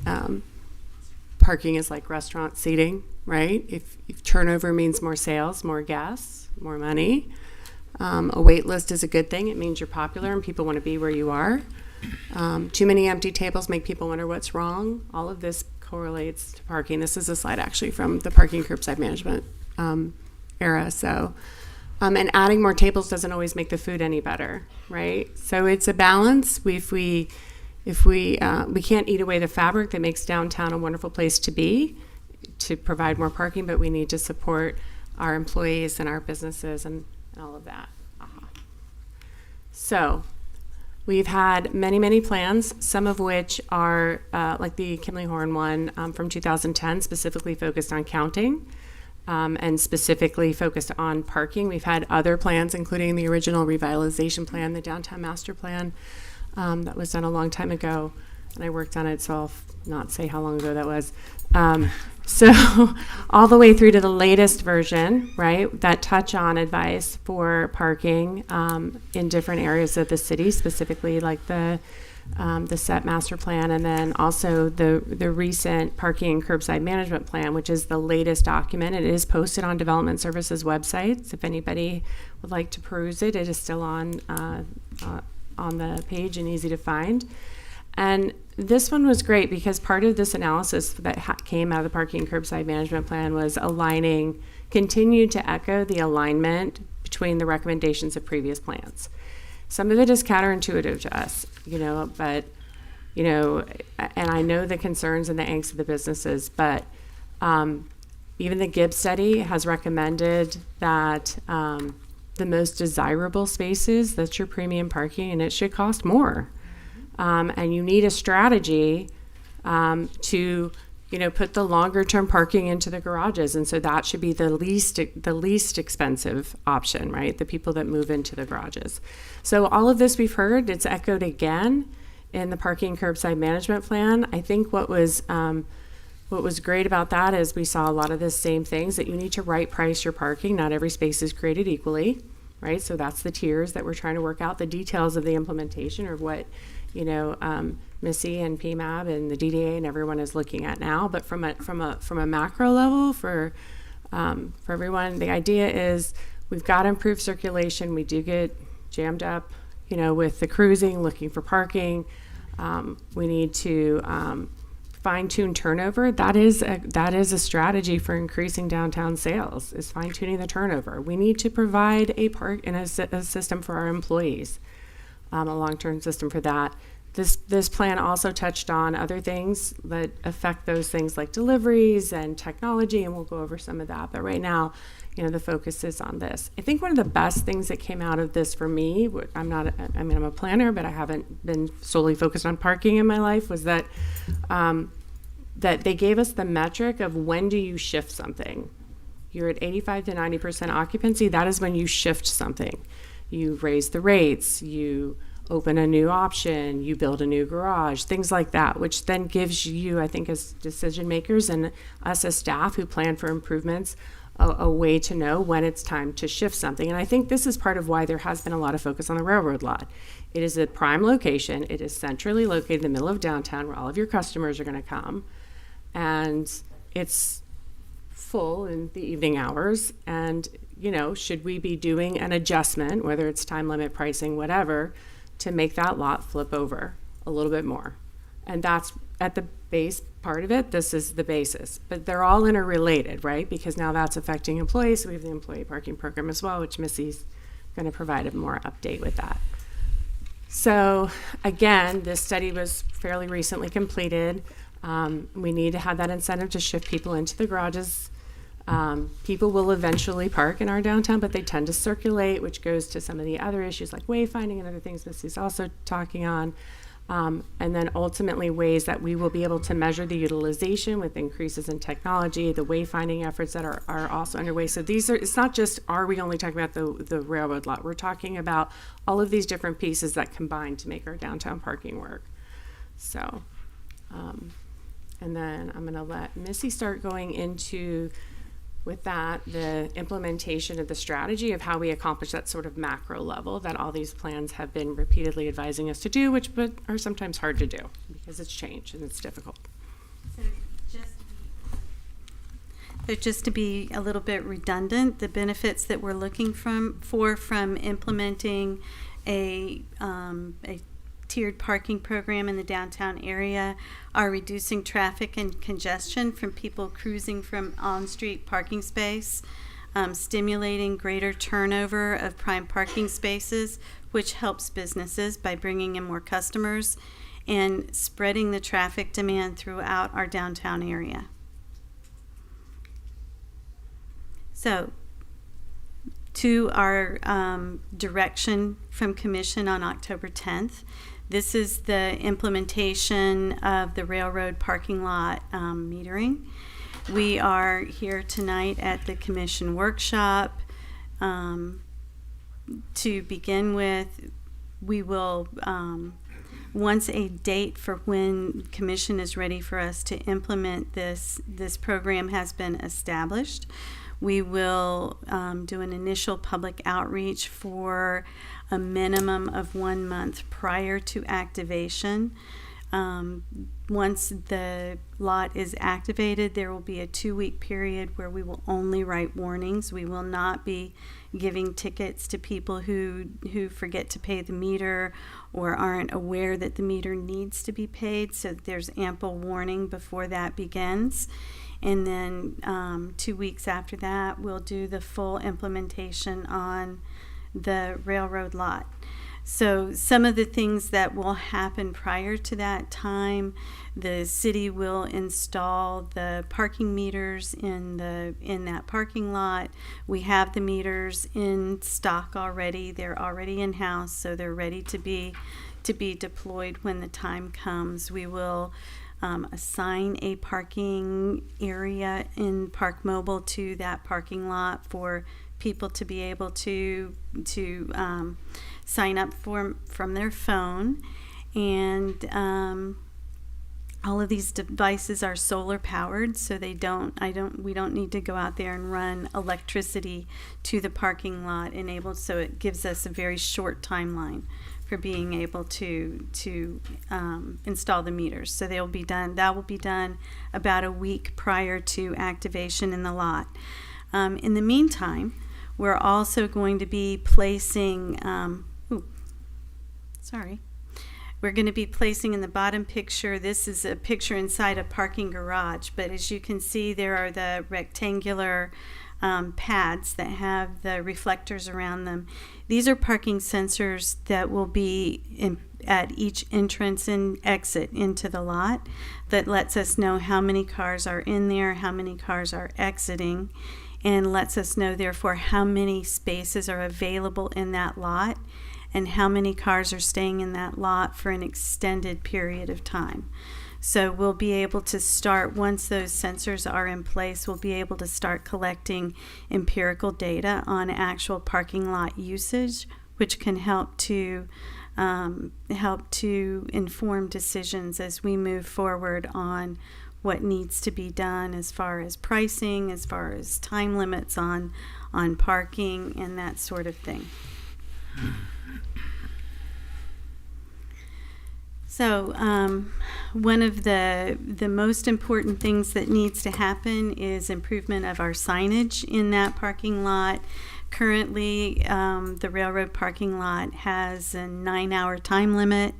parking is like restaurant seating, right? If turnover means more sales, more guests, more money. A wait list is a good thing. It means you're popular and people want to be where you are. Too many empty tables make people wonder what's wrong. All of this correlates to parking. This is a slide actually from the parking curbside management era. So, and adding more tables doesn't always make the food any better, right? So it's a balance. If we can't eat away the fabric that makes downtown a wonderful place to be, to provide more parking, but we need to support our employees and our businesses and all of that. So we've had many, many plans, some of which are like the Kimley Horn one from 2010, specifically focused on counting and specifically focused on parking. We've had other plans, including the original revitalization plan, the downtown master plan that was done a long time ago, and I worked on it, so I'll not say how long ago that was. So all the way through to the latest version, right, that touch on advice for parking in different areas of the city, specifically like the SET master plan, and then also the recent parking and curbside management plan, which is the latest document. It is posted on Development Services websites. If anybody would like to peruse it, it is still on the page and easy to find. And this one was great because part of this analysis that came out of the parking and curbside management plan was continued to echo the alignment between the recommendations of previous plans. Some of it is counterintuitive to us, but, and I know the concerns and the angst of the businesses, but even the Gibbs study has recommended that the most desirable spaces, that's your premium parking, and it should cost more. And you need a strategy to, put the longer term parking into the garages. And so that should be the least expensive option, right? The people that move into the garages. So all of this we've heard, it's echoed again in the parking curbside management plan. I think what was great about that is we saw a lot of the same things, that you need to right price your parking. Not every space is created equally, right? So that's the tiers that we're trying to work out. The details of the implementation or what Missy and PMAB and the DDA and everyone is looking at now. But from a macro level for everyone, the idea is we've got to improve circulation. We do get jammed up, with the cruising, looking for parking. We need to fine-tune turnover. That is a strategy for increasing downtown sales, is fine-tuning the turnover. We need to provide a system for our employees. A long-term system for that. This plan also touched on other things that affect those things like deliveries and technology, and we'll go over some of that. But right now, the focus is on this. I think one of the best things that came out of this for me, I'm a planner, but I haven't been solely focused on parking in my life, was that they gave us the metric of when do you shift something. You're at 85 to 90% occupancy. That is when you shift something. You raise the rates, you open a new option, you build a new garage, things like that, which then gives you, I think, as decision makers and us as staff who plan for improvements, a way to know when it's time to shift something. And I think this is part of why there has been a lot of focus on the railroad lot. It is a prime location. It is centrally located in the middle of downtown where all of your customers are going to come. And it's full in the evening hours. And should we be doing an adjustment, whether it's time limit pricing, whatever, to make that lot flip over a little bit more? And that's at the base part of it. This is the basis, but they're all interrelated, right? Because now that's affecting employees. So we have the employee parking program as well, which Missy's going to provide a more update with that. So again, this study was fairly recently completed. We need to have that incentive to shift people into the garages. People will eventually park in our downtown, but they tend to circulate, which goes to some of the other issues like wayfinding and other things Missy's also talking on. And then ultimately ways that we will be able to measure the utilization with increases in technology, the wayfinding efforts that are also underway. So it's not just, are we only talking about the railroad lot? We're talking about all of these different pieces that combine to make our downtown parking work. So, and then I'm going to let Missy start going into, with that, the implementation of the strategy of how we accomplish that sort of macro level that all these plans have been repeatedly advising us to do, but are sometimes hard to do because it's change and it's difficult. So just to be a little bit redundant, the benefits that we're looking from implementing a tiered parking program in the downtown area are reducing traffic and congestion from people cruising from on-street parking space, stimulating greater turnover of prime parking spaces, which helps businesses by bringing in more customers, and spreading the traffic demand throughout our downtown area. So, to our direction from Commission on October 10th, this is the implementation of the railroad parking lot metering. We are here tonight at the Commission workshop. To begin with, we will, once a date for when Commission is ready for us to implement this program has been established, we will do an initial public outreach for a minimum of 1 month prior to activation. Once the lot is activated, there will be a 2-week period where we will only write warnings. We will not be giving tickets to people who forget to pay the meter or aren't aware that the meter needs to be paid, so there's ample warning before that begins. And then 2 weeks after that, we'll do the full implementation on the railroad lot. So some of the things that will happen prior to that time, the city will install the parking meters in that parking lot. We have the meters in stock already. They're already in-house, so they're ready to be deployed when the time comes. We will assign a parking area in Park Mobile to that parking lot for people to be able to sign up from their phone. And all of these devices are solar powered, so we don't need to go out there and run electricity to the parking lot so it gives us a very short timeline for being able to install the meters. So that will be done about a week prior to activation in the lot. In the meantime, we're also going to be placing we're going to be placing in the bottom picture, this is a picture inside a parking garage, but as you can see, there are the rectangular pads that have the reflectors around them. These are parking sensors that will be at each entrance and exit into the lot that lets us know how many cars are in there, how many cars are exiting, and lets us know, therefore, how many spaces are available in that lot and how many cars are staying in that lot for an extended period of time. So we'll be able to start, once those sensors are in place, we'll be able to start collecting empirical data on actual parking lot usage, which can help to inform decisions as we move forward on what needs to be done as far as pricing, as far as time limits on parking, and that sort of thing. So one of the most important things that needs to happen is improvement of our signage in that parking lot. Currently, the railroad parking lot has a 9-hour time limit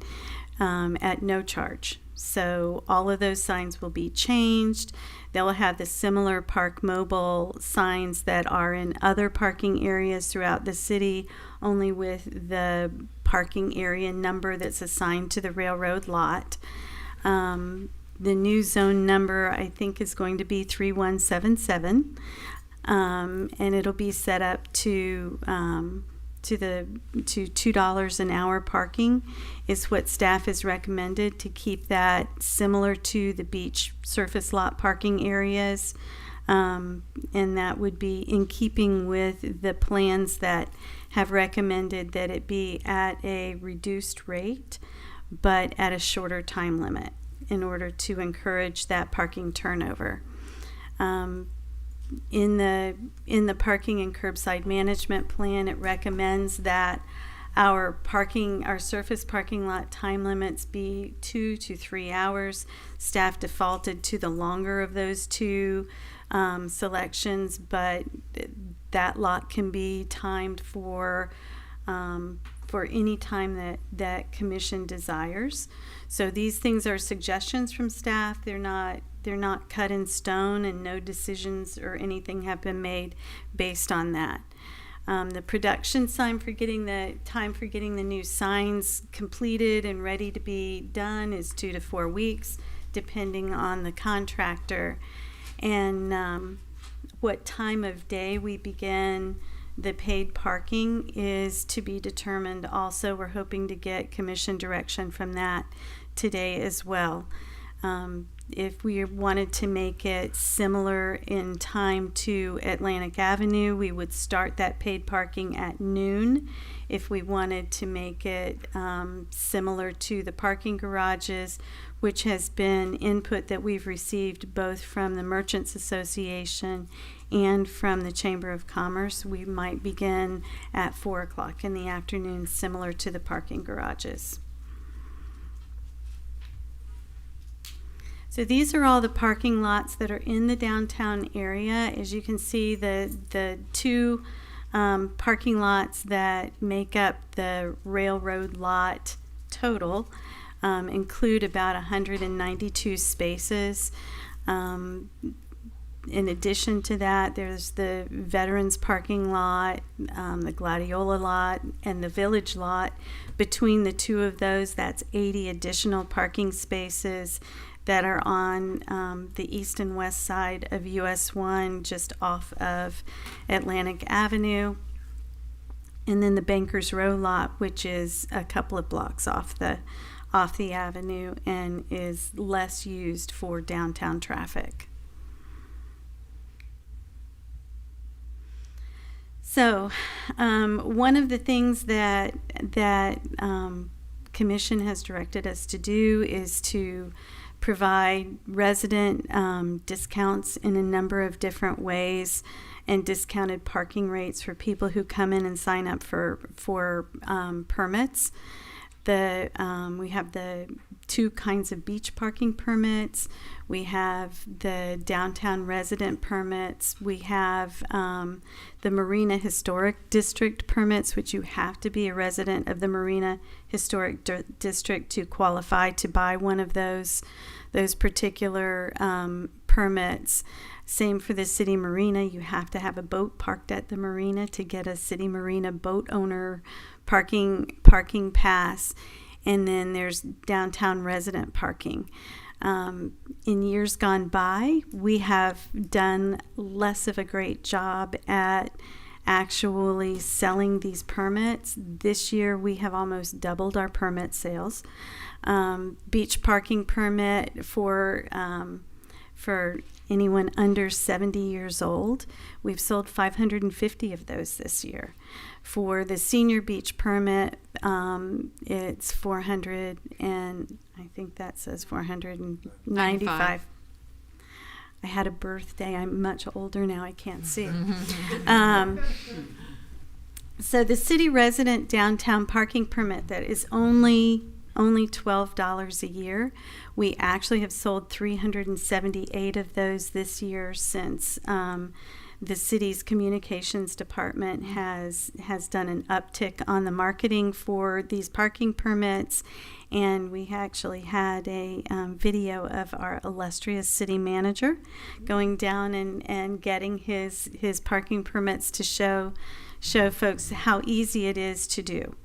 at no charge. So all of those signs will be changed. They'll have the similar Park Mobile signs that are in other parking areas throughout the city, only with the parking area number that's assigned to the railroad lot. The new zone number, I think, is going to be 3177, and it'll be set up to $2 an hour parking is what staff has recommended, to keep that similar to the beach surface lot parking areas, and that would be in keeping with the plans that have recommended that it be at a reduced rate but at a shorter time limit in order to encourage that parking turnover. In the parking and curbside management plan, it recommends that our surface parking lot time limits be 2 to 3 hours. Staff defaulted to the longer of those two selections, but that lot can be timed for any time that commission desires. So these things are suggestions from staff. They're not cut in stone, and no decisions or anything have been made based on that. The production time for getting the new signs completed and ready to be done is 2 to 4 weeks, depending on the contractor. And what time of day we begin the paid parking is to be determined also. We're hoping to get commission direction from that today as well. If we wanted to make it similar in time to Atlantic Avenue, we would start that paid parking at noon. If we wanted to make it similar to the parking garages, which has been input that we've received both from the Merchants Association and from the Chamber of Commerce, we might begin at 4 o'clock in the afternoon, similar to the parking garages. So these are all the parking lots that are in the downtown area. As you can see, the two parking lots that make up the railroad lot total include about 192 spaces. In addition to that, there's the Veterans parking lot, the Gladiola lot, and the Village lot. Between the two of those, that's 80 additional parking spaces that are on the east and west side of US 1, just off of Atlantic Avenue. And then the Bankers Row lot, which is a couple of blocks off the avenue and is less used for downtown traffic. So one of the things that Commission has directed us to do is to provide resident discounts in a number of different ways and discounted parking rates for people who come in and sign up for permits. We have the two kinds of beach parking permits. We have the downtown resident permits. We have the Marina Historic District permits, which you have to be a resident of the Marina Historic District to qualify to buy one of those particular permits. Same for the city marina. You have to have a boat parked at the marina to get a city marina boat owner parking pass. And then there's downtown resident parking. In years gone by, we have done less of a great job at actually selling these permits. This year, we have almost doubled our permit sales. Beach parking permit for anyone under 70 years old, we've sold 550 of those this year. For the senior beach permit, it's 400, and I think that says 495. I had a birthday. I'm much older now. I can't see. So the city resident downtown parking permit that is only $12 a year. We actually have sold 378 of those this year since the city's communications department has done an uptick on the marketing for these parking permits. And we actually had a video of our illustrious city manager going down and getting his parking permits to show folks how easy it is to do.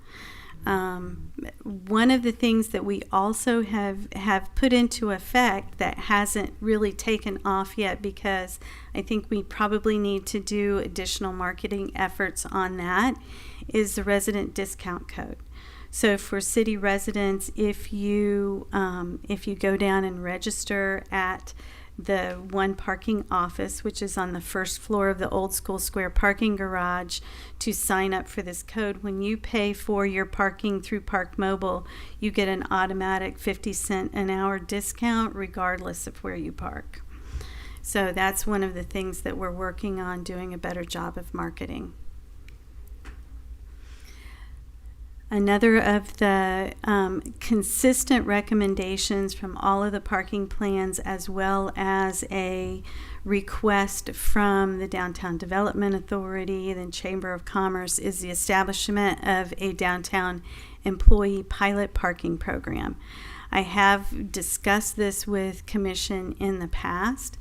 One of the things that we also have put into effect that hasn't really taken off yet, because I think we probably need to do additional marketing efforts on that, is the resident discount code. So for city residents, if you go down and register at the One Parking office, which is on the first floor of the Old School Square parking garage, to sign up for this code, when you pay for your parking through Park Mobile, you get an automatic 50-cent an hour discount regardless of where you park. So that's one of the things that we're working on, doing a better job of marketing. Another of the consistent recommendations from all of the parking plans, as well as a request from the Downtown Development Authority, the Chamber of Commerce, is the establishment of a downtown employee pilot parking program. I have discussed this with Commission in the past.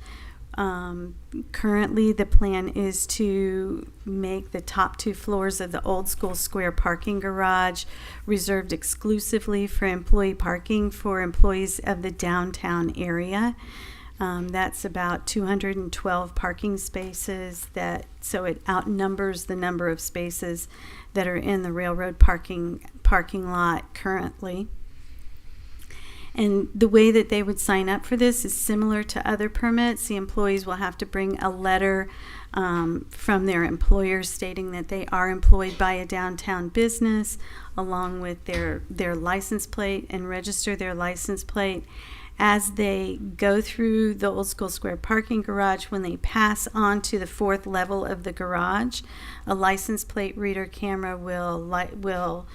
Currently, the plan is to make the top 2 floors of the Old School Square parking garage reserved exclusively for employee parking for employees of the downtown area. That's about 212 parking spaces, so it outnumbers the number of spaces that are in the railroad parking lot currently. And the way that they would sign up for this is similar to other permits. The employees will have to bring a letter from their employer stating that they are employed by a downtown business, along with their license plate, and register their license plate. As they go through the Old School Square parking garage, when they pass on to the 4th level of the garage, a license plate reader camera will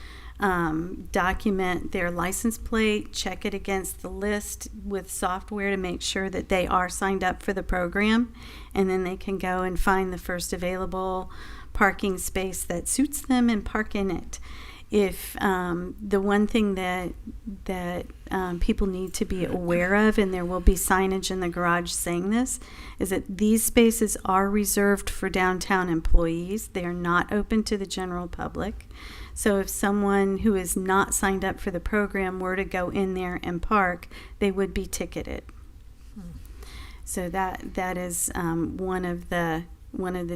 document their license plate, check it against the list with software to make sure that they are signed up for the program, and then they can go and find the first available parking space that suits them and park in it. If the one thing that people need to be aware of, and there will be signage in the garage saying this, is that these spaces are reserved for downtown employees. They are not open to the general public. So if someone who is not signed up for the program were to go in there and park, they would be ticketed. So that is one of the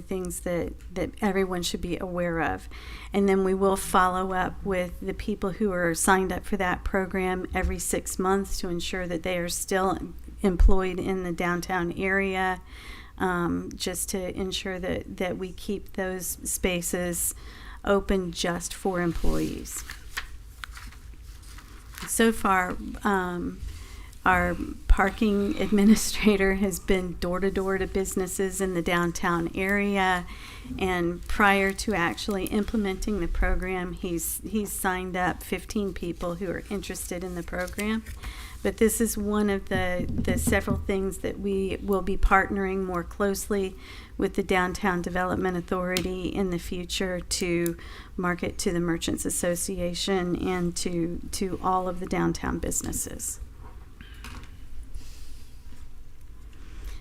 things that everyone should be aware of. And then we will follow up with the people who are signed up for that program every 6 months to ensure that they are still employed in the downtown area, just to ensure that we keep those spaces open just for employees. So far, our parking administrator has been door-to-door to businesses in the downtown area, and prior to actually implementing the program, he's signed up 15 people who are interested in the program. But this is one of the several things that we will be partnering more closely with the Downtown Development Authority in the future to market to the Merchants Association and to all of the downtown businesses.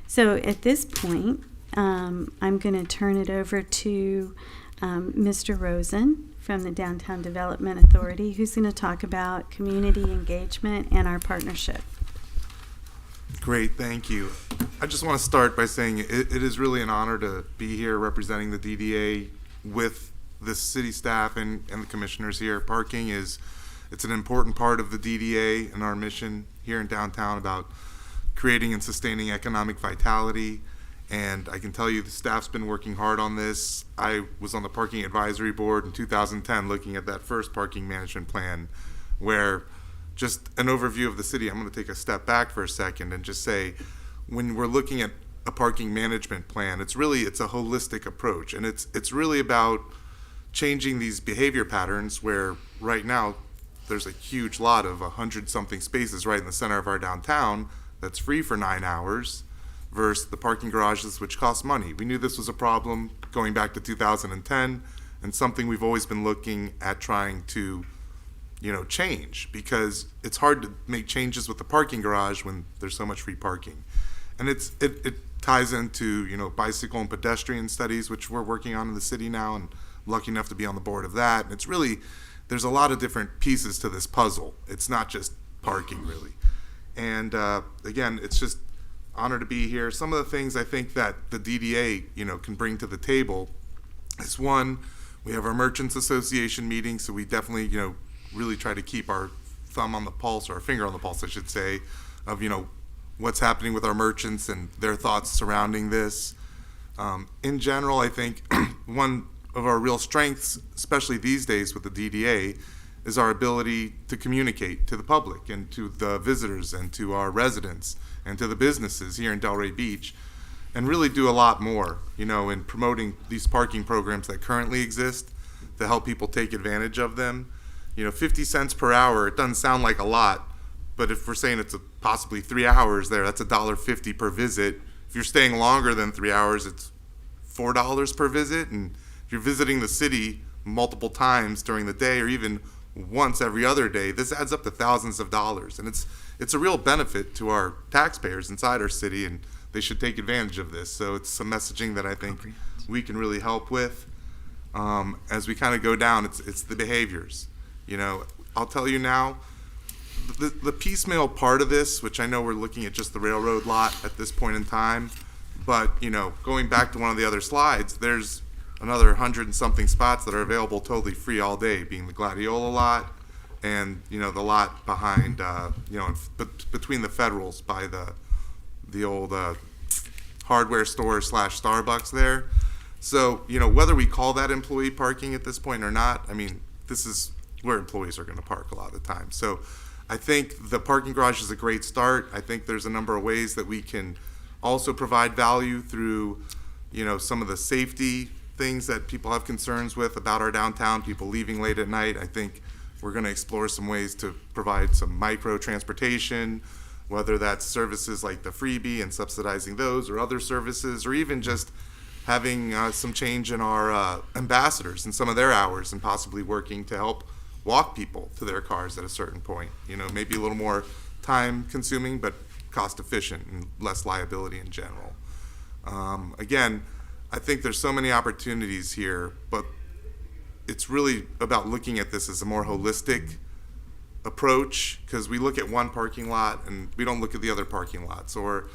So at this point, I'm going to turn it over to Mr. Rosen from the Downtown Development Authority, who's going to talk about community engagement and our partnership. Great, thank you. I just want to start by saying it is really an honor to be here representing the DDA with the city staff and the commissioners here. Parking it's an important part of the DDA and our mission here in downtown about creating and sustaining economic vitality. And I can tell you the staff's been working hard on this. I was on the parking advisory board in 2010 looking at that first parking management plan, where just an overview of the city. I'm going to take a step back for a second and just say, when we're looking at a parking management plan, it's a holistic approach, and it's really about changing these behavior patterns where right now there's a huge lot of 100-something spaces right in the center of our downtown that's free for 9 hours versus the parking garages, which cost money. We knew this was a problem going back to 2010, and something we've always been looking at trying to change, because it's hard to make changes with the parking garage when there's so much free parking. And it ties into bicycle and pedestrian studies, which we're working on in the city now, and I'm lucky enough to be on the board of that. And it's really, there's a lot of different pieces to this puzzle. It's not just parking, really. And again, it's just honor to be here. Some of the things I think that the DDA can bring to the table is, one, we have our Merchants Association meeting, so we definitely really try to keep our thumb on the pulse, or our finger on the pulse, I should say, of what's happening with our merchants and their thoughts surrounding this. In general, I think one of our real strengths, especially these days with the DDA, is our ability to communicate to the public and to the visitors and to our residents and to the businesses here in Delray Beach, and really do a lot more, in promoting these parking programs that currently exist to help people take advantage of them. 50 cents per hour, it doesn't sound like a lot, but if we're saying it's possibly 3 hours there, that's $1.50 per visit. If you're staying longer than 3 hours, it's $4 per visit. And if you're visiting the city multiple times during the day, or even once every other day, this adds up to thousands of dollars. And it's a real benefit to our taxpayers inside our city, and they should take advantage of this. So it's some messaging that I think we can really help with. As we kind of go down, it's the behaviors. I'll tell you now, the piecemeal part of this, which I know we're looking at just the railroad lot at this point in time, but, you know, going back to one of the other slides, there's another 100 and something spots that are available totally free all day, being the Gladiola lot and, you know, the lot behind, you know, between the Federals by the old hardware store / Starbucks there. So, you know, whether we call that employee parking at this point or not, I mean, this is where employees are going to park a lot of the time. So I think the parking garage is a great start. I think there's a number of ways that we can also provide value through, you know, some of the safety things that people have concerns with about our downtown, people leaving late at night. I think we're going to explore some ways to provide some micro transportation, whether that's services like the freebie and subsidizing those, or other services, or even just having some change in our ambassadors and some of their hours, and possibly working to help walk people to their cars at a certain point. You know, maybe a little more time consuming, but cost efficient and less liability in general. Again, I think there's so many opportunities here, but it's really about looking at this as a more holistic approach, because we look at one parking lot and we don't look at the other parking lots. Or,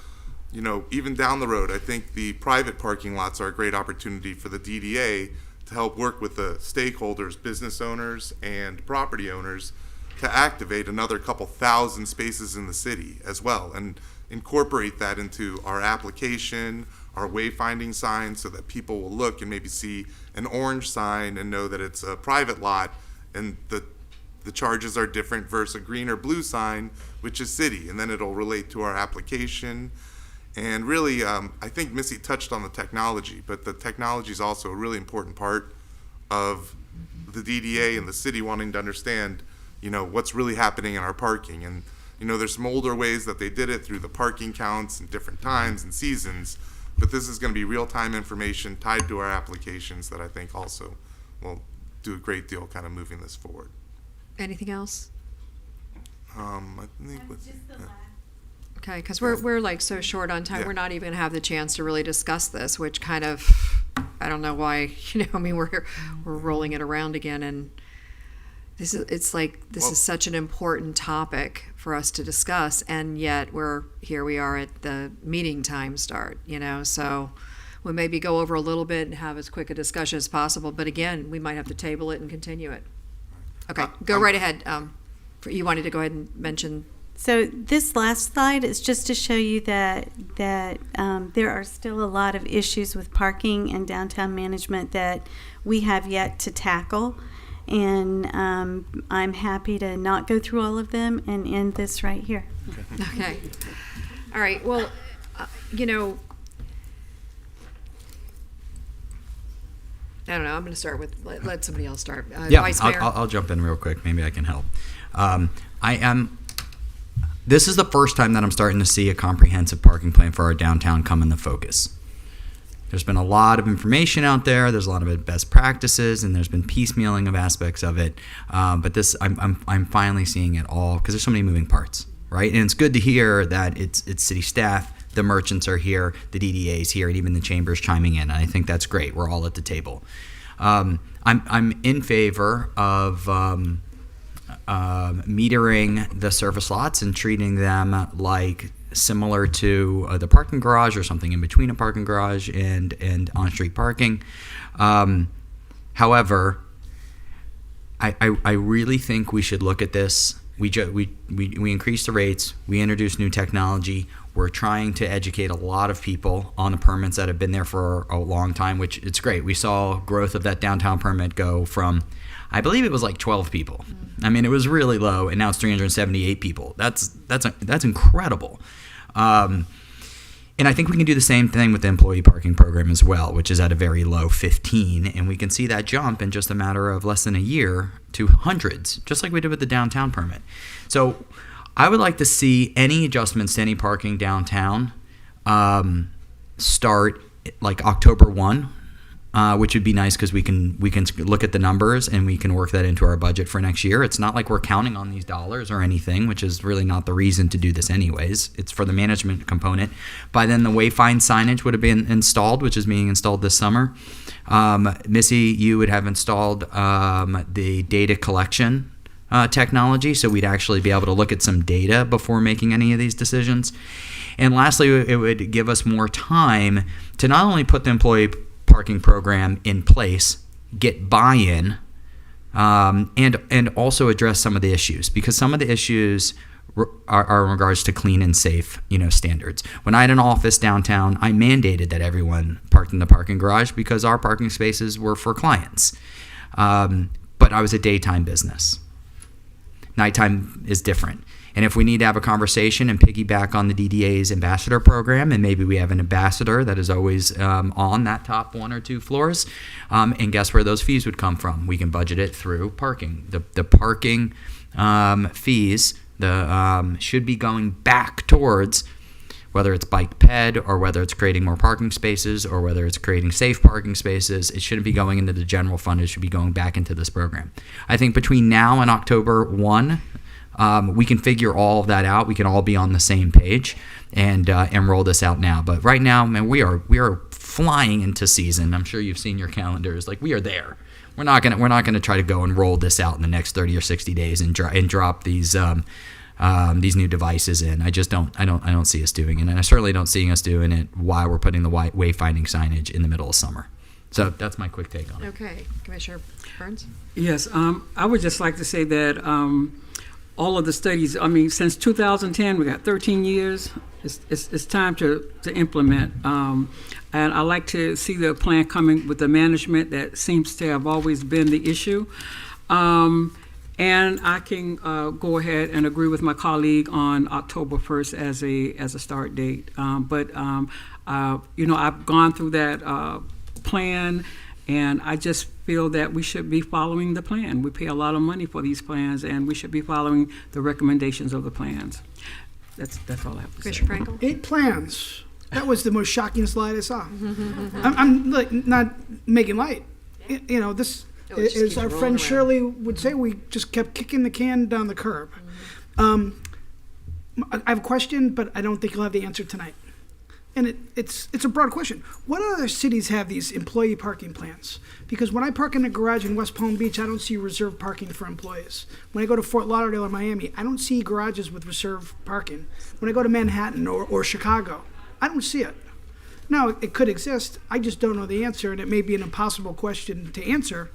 you know, even down the road, I think the private parking lots are a great opportunity for the DDA to help work with the stakeholders, business owners and property owners, to activate another couple thousand spaces in the city as well, and incorporate that into our application, our wayfinding sign, so that people will look and maybe see an orange sign and know that it's a private lot, and the charges are different versus a green or blue sign, which is city, and then it'll relate to our application. And really, I think Missy touched on the technology, but the technology is also a really important part of the DDA and the city wanting to understand, you know, what's really happening in our parking. And, you know, there's some older ways that they did it through the parking counts and different times and seasons, but this is going to be real-time information tied to our applications that I think also will do a great deal kind of moving this forward. Anything else? I think Okay, because we're like so short on time, Yeah. we're not even gonna have the chance to really discuss this, which kind of, I don't know why, you know, I mean, we're rolling it around again, and this is such an important topic for us to discuss, and yet here we are at the meeting time start, you know, so we'll maybe go over a little bit and have as quick a discussion as possible, but again, we might have to table it and continue it. Okay, go right ahead. You wanted to go ahead and mention. So this last slide is just to show you that there are still a lot of issues with parking and downtown management that we have yet to tackle. And I'm happy to not go through all of them and end this right here. Okay. All right. Well, you know, I don't know. I'm going to start with, let somebody else start. Yeah, Vice Mayor. I'll jump in real quick. Maybe I can help. This is the first time that I'm starting to see a comprehensive parking plan for our downtown come into focus. There's been a lot of information out there. There's a lot of best practices, and there's been piecemealing of aspects of it. But this, I'm finally seeing it all, because there's so many moving parts, right? And it's good to hear that it's city staff, the merchants are here, the DDA's here, and even the chambers chiming in. And I think that's great. We're all at the table. I'm in favor of metering the service lots and treating them like similar to the parking garage, or something in between a parking garage and on-street parking. However, I really think we should look at this. We increased the rates. We introduced new technology. We're trying to educate a lot of people on the permits that have been there for a long time, which it's great. We saw growth of that downtown permit go from, I believe it was like 12 people. I mean, it was really low, and now it's 378 people. That's incredible. And I think we can do the same thing with the employee parking program as well, which is at a very low 15, and we can see that jump in just a matter of less than a year to hundreds, just like we did with the downtown permit. So I would like to see any adjustments to any parking downtown start like October 1. Which would be nice, because we can look at the numbers and we can work that into our budget for next year. It's not like we're counting on these dollars or anything, which is really not the reason to do this anyways. It's for the management component. By then, the Wayfind signage would have been installed, which is being installed this summer. Missy, you would have installed the data collection technology, so we'd actually be able to look at some data before making any of these decisions. And lastly, it would give us more time to not only put the employee parking program in place, get buy-in, and also address some of the issues, because some of the issues are in regards to clean and safe, standards. When I had an office downtown, I mandated that everyone parked in the parking garage because our parking spaces were for clients. But I was a daytime business. Nighttime is different. And if we need to have a conversation and piggyback on the DDA's ambassador program, and maybe we have an ambassador that is always on that top 1 or 2 floors, and guess where those fees would come from? We can budget it through parking. The parking fees should be going back towards, whether it's bike ped or whether it's creating more parking spaces or whether it's creating safe parking spaces. It shouldn't be going into the general fund. It should be going back into this program. I think between now and October 1, we can figure all of that out. We can all be on the same page and roll this out now. But right now, man, we are flying into season. I'm sure you've seen your calendars. Like, we are there. We're not gonna try to go and roll this out in the next 30 or 60 days and drop these new devices in. I don't see us doing it, and I certainly don't see us doing it while we're putting the wayfinding signage in the middle of summer. So that's my quick take on it. Okay, Commissioner Burns? Yes, I would just like to say that all of the studies, since 2010, we got 13 years. It's time to implement. And I like to see the plan coming with the management that seems to have always been the issue. And I can go ahead and agree with my colleague on October 1st as a start date. But I've gone through that plan, and I just feel that we should be following the plan. We pay a lot of money for these plans, and we should be following the recommendations of the plans. That's all I have to say. Commissioner Frankel? 8 plans. That was the most shocking slide I saw. I'm like, not making light. This is our friend Shirley would say, we just kept kicking the can down the curb. I have a question, but I don't think you'll have the answer tonight. And it's a broad question. What other cities have these employee parking plans? Because when I park in a garage in West Palm Beach, I don't see reserved parking for employees. When I go to Fort Lauderdale or Miami, I don't see garages with reserved parking. When I go to Manhattan or Chicago, I don't see it. Now, it could exist. I just don't know the answer, and it may be an impossible question to answer.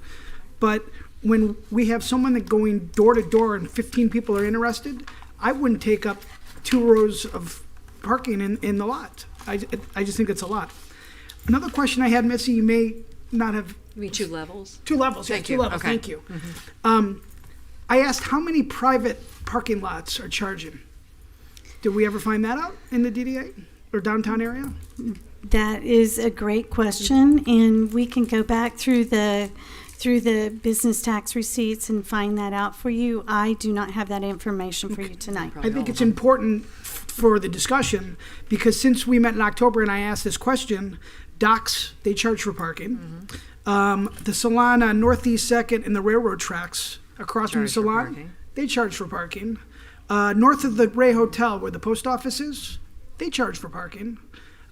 But when we have someone that going door to door and 15 people are interested, I wouldn't take up 2 rows of parking in the lot. I just think it's a lot. Another question I had, Missy, you may not have. You mean 2 levels? 2 levels, Thank yes, 2 you. levels, Okay. thank you. I asked how many private parking lots are charging. Did we ever find that out in the DDA or downtown area? That is a great question, and we can go back through the business tax receipts and find that out for you. I do not have that information for you tonight. I think it's important for the discussion, because since we met in October and I asked this question, docks, they charge for parking. The salon on Northeast 2nd and the railroad tracks across from the Charge for salon, parking. they charge for parking. North of the Ray Hotel, where the post office is, they charge for parking.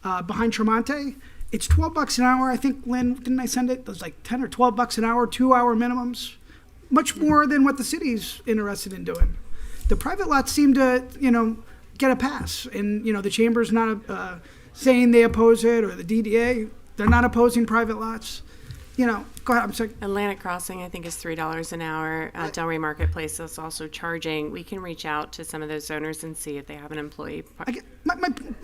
Behind Tremonte, it's $12 an hour. I think, Lynn, didn't I send it? It was like 10 or $12 an hour, 2-hour minimums. Much more than what the city's interested in doing. The private lots seem to, get a pass. And, the chamber's not saying they oppose it, or the DDA, they're not opposing private lots. Go ahead, I'm sorry. Atlantic Crossing, I think, is $3 an hour. Delray Marketplace is also charging. We can reach out to some of those owners and see if they have an employee. My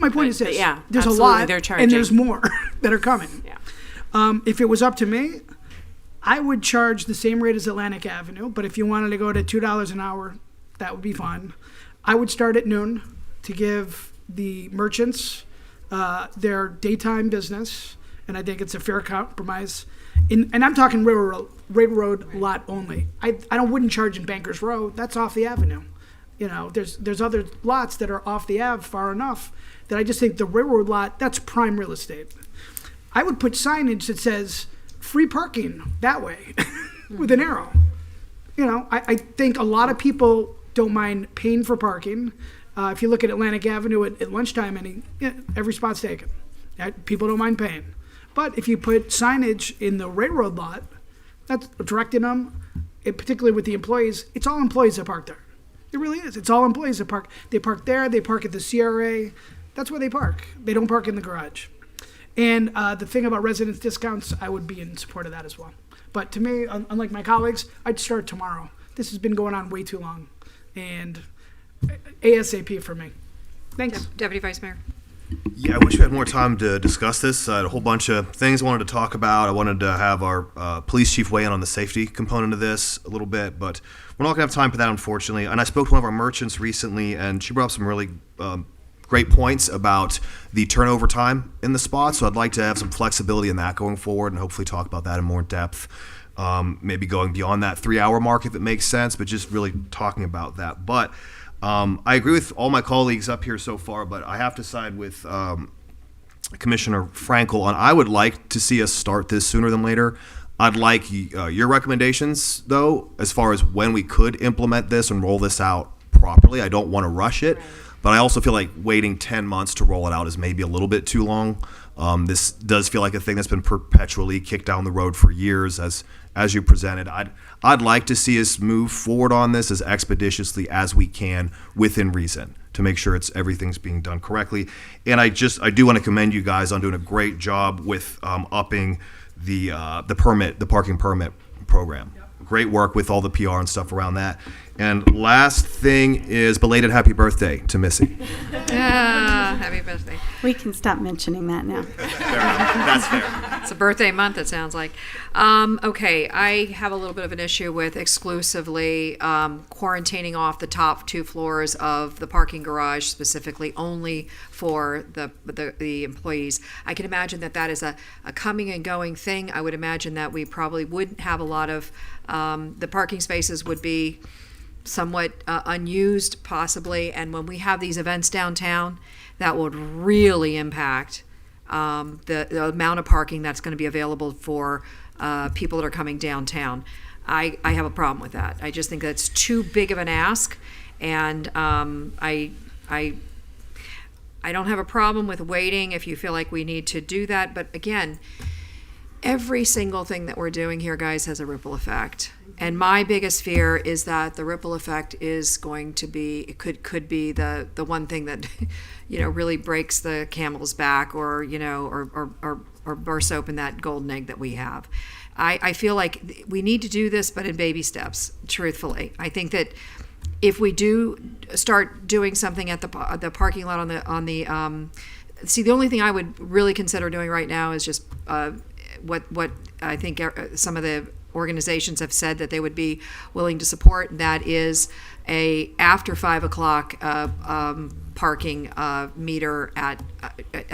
point is But this. yeah, there's a absolutely, lot, they're and charging. there's more that are coming. Yeah. If it was up to me, I would charge the same rate as Atlantic Avenue, but if you wanted to go to $2 an hour, that would be fun. I would start at noon to give the merchants their daytime business, and I think it's a fair compromise. And I'm talking railroad lot only. I wouldn't charge in Bankers Row. That's off the avenue. There's other lots that are off the ave far enough that I just think the railroad lot, that's prime real estate. I would put signage that says free parking that way with an arrow. I think a lot of people don't mind paying for parking. If you look at Atlantic Avenue at lunchtime, every spot's taken. People don't mind paying. But if you put signage in the railroad lot, that's directing them, particularly with the employees, it's all employees that park there. It really is. It's all employees that park. They park there. They park at the CRA. That's where they park. They don't park in the garage. And the thing about residence discounts, I would be in support of that as well. But to me, unlike my colleagues, I'd start tomorrow. This has been going on way too long. And ASAP for me. Thanks. Deputy Vice Mayor. Yeah, I wish we had more time to discuss this. I had a whole bunch of things I wanted to talk about. I wanted to have our police chief weigh in on the safety component of this a little bit, but we're not going to have time for that, unfortunately. And I spoke to one of our merchants recently, and she brought up some really great points about the turnover time in the spot. So I'd like to have some flexibility in that going forward and hopefully talk about that in more depth. Maybe going beyond that 3-hour mark if it makes sense, but just really talking about that. But I agree with all my colleagues up here so far, but I have to side with Commissioner Frankel on I would like to see us start this sooner than later. I'd like your recommendations, though, as far as when we could implement this and roll this out properly. I don't want to rush it, but I also feel like waiting 10 months to roll it out is maybe a little bit too long. This does feel like a thing that's been perpetually kicked down the road for years, as you presented. I'd like to see us move forward on this as expeditiously as we can within reason to make sure everything's being done correctly. And I do want to commend you guys on doing a great job with upping the parking permit program. Great work with all the PR and stuff around that. And last thing is belated happy birthday to Missy. Happy birthday. We can stop mentioning that now. That's fair. It's a birthday month, it sounds like. Okay, I have a little bit of an issue with exclusively quarantining off the top 2 floors of the parking garage, specifically only for the employees. I can imagine that is a coming and going thing. I would imagine that we probably wouldn't have a lot of, the parking spaces would be somewhat unused possibly, and when we have these events downtown, that would really impact the amount of parking that's going to be available for people that are coming downtown. I have a problem with that. I just think that's too big of an ask, and I don't have a problem with waiting if you feel like we need to do that, but again, every single thing that we're doing here, guys, has a ripple effect. And my biggest fear is that the ripple effect is going to be, it could be the one thing that, really breaks the camel's back or bursts open that golden egg that we have. I feel like we need to do this, but in baby steps, truthfully. I think that if we do start doing something at the parking lot on the the only thing I would really consider doing right now is just what I think some of the organizations have said that they would be willing to support. That is a after 5 o'clock parking meter at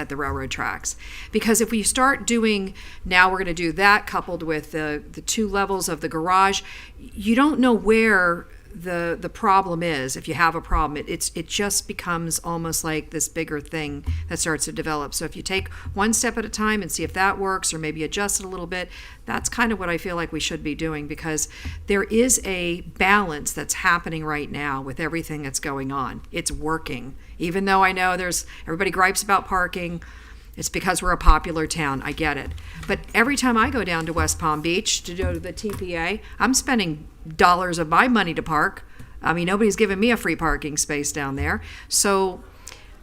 the railroad tracks. Because if we start doing, now we're going to do that coupled with the 2 levels of the garage, you don't know where the problem is. If you have a problem, it just becomes almost like this bigger thing that starts to develop. So if you take one step at a time and see if that works, or maybe adjust it a little bit, that's kind of what I feel like we should be doing, because there is a balance that's happening right now with everything that's going on. It's working. Even though I know everybody gripes about parking, it's because we're a popular town. I get it. But every time I go down to West Palm Beach to go to the TPA, I'm spending dollars of my money to park. I mean, nobody's giving me a free parking space down there. So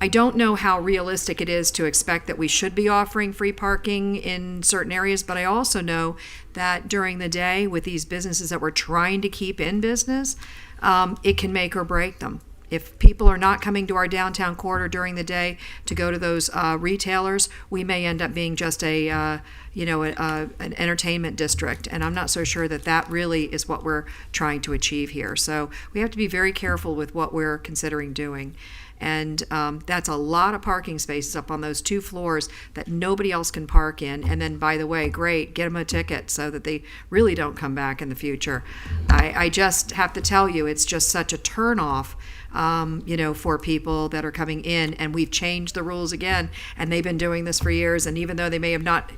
I don't know how realistic it is to expect that we should be offering free parking in certain areas, but I also know that during the day with these businesses that we're trying to keep in business, it can make or break them. If people are not coming to our downtown corridor during the day to go to those retailers, we may end up being just an entertainment district. And I'm not so sure that really is what we're trying to achieve here. So we have to be very careful with what we're considering doing. And that's a lot of parking spaces up on those 2 floors that nobody else can park in. And then, by the way, great, get them a ticket so that they really don't come back in the future. I just have to tell you, it's just such a turnoff. For people that are coming in, and we've changed the rules again, and they've been doing this for years, and even though they may have not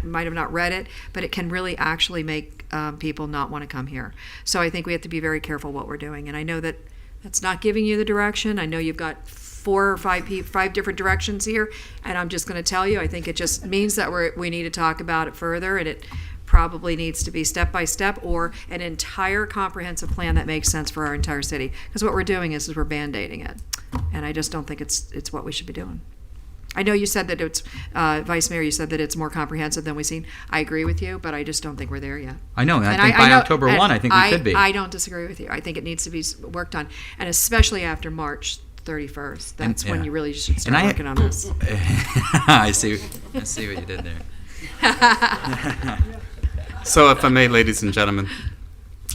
might have not read it, but it can really actually make people not want to come here. So I think we have to be very careful what we're doing, and I know that that's not giving you the direction. I know you've got 4 or 5 different directions here, and I'm just going to tell you, I think it just means that we need to talk about it further, and it probably needs to be step by step or an entire comprehensive plan that makes sense for our entire city. Because what we're doing is we're Band-Aiding it. And I just don't think it's what we should be doing. I know you said that it's, Vice Mayor, you said that it's more comprehensive than we've seen. I agree with you, but I just don't think we're there yet. I know, and I And think by know- October and 1, I think we could be. I don't disagree with you. I think it needs to be worked on, and especially after March 31st. That's when yeah. you really should start And I- working on this. I see what you did there. So if I may, ladies and gentlemen,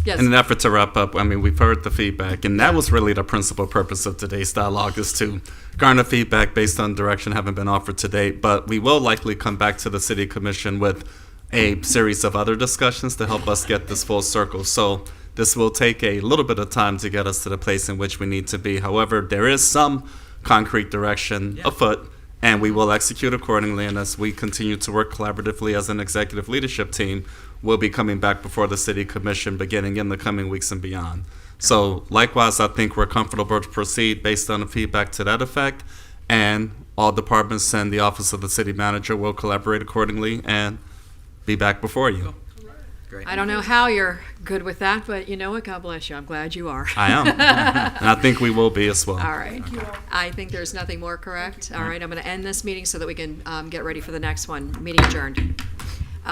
Yes. in an effort to wrap up, I mean, we've heard the feedback, and that was really the principal purpose of today's dialogue, is to garner feedback based on direction having been offered to date. But we will likely come back to the City Commission with a series of other discussions to help us get this full circle. So this will take a little bit of time to get us to the place in which we need to be. However, there is some concrete direction afoot, and we will execute accordingly. And as we continue to work collaboratively as an executive leadership team, we'll be coming back before the City Commission beginning in the coming weeks and beyond. So likewise, I think we're comfortable to proceed based on the feedback to that effect, and all departments and the Office of the City Manager will collaborate accordingly and be back before you. Great. I don't know how you're good with that, but you know what? God bless you. I'm glad you are. I am. And I think we will be as well. All right. I think there's nothing more correct. All right. I'm going to end this meeting so that we can get ready for the next one. Meeting adjourned.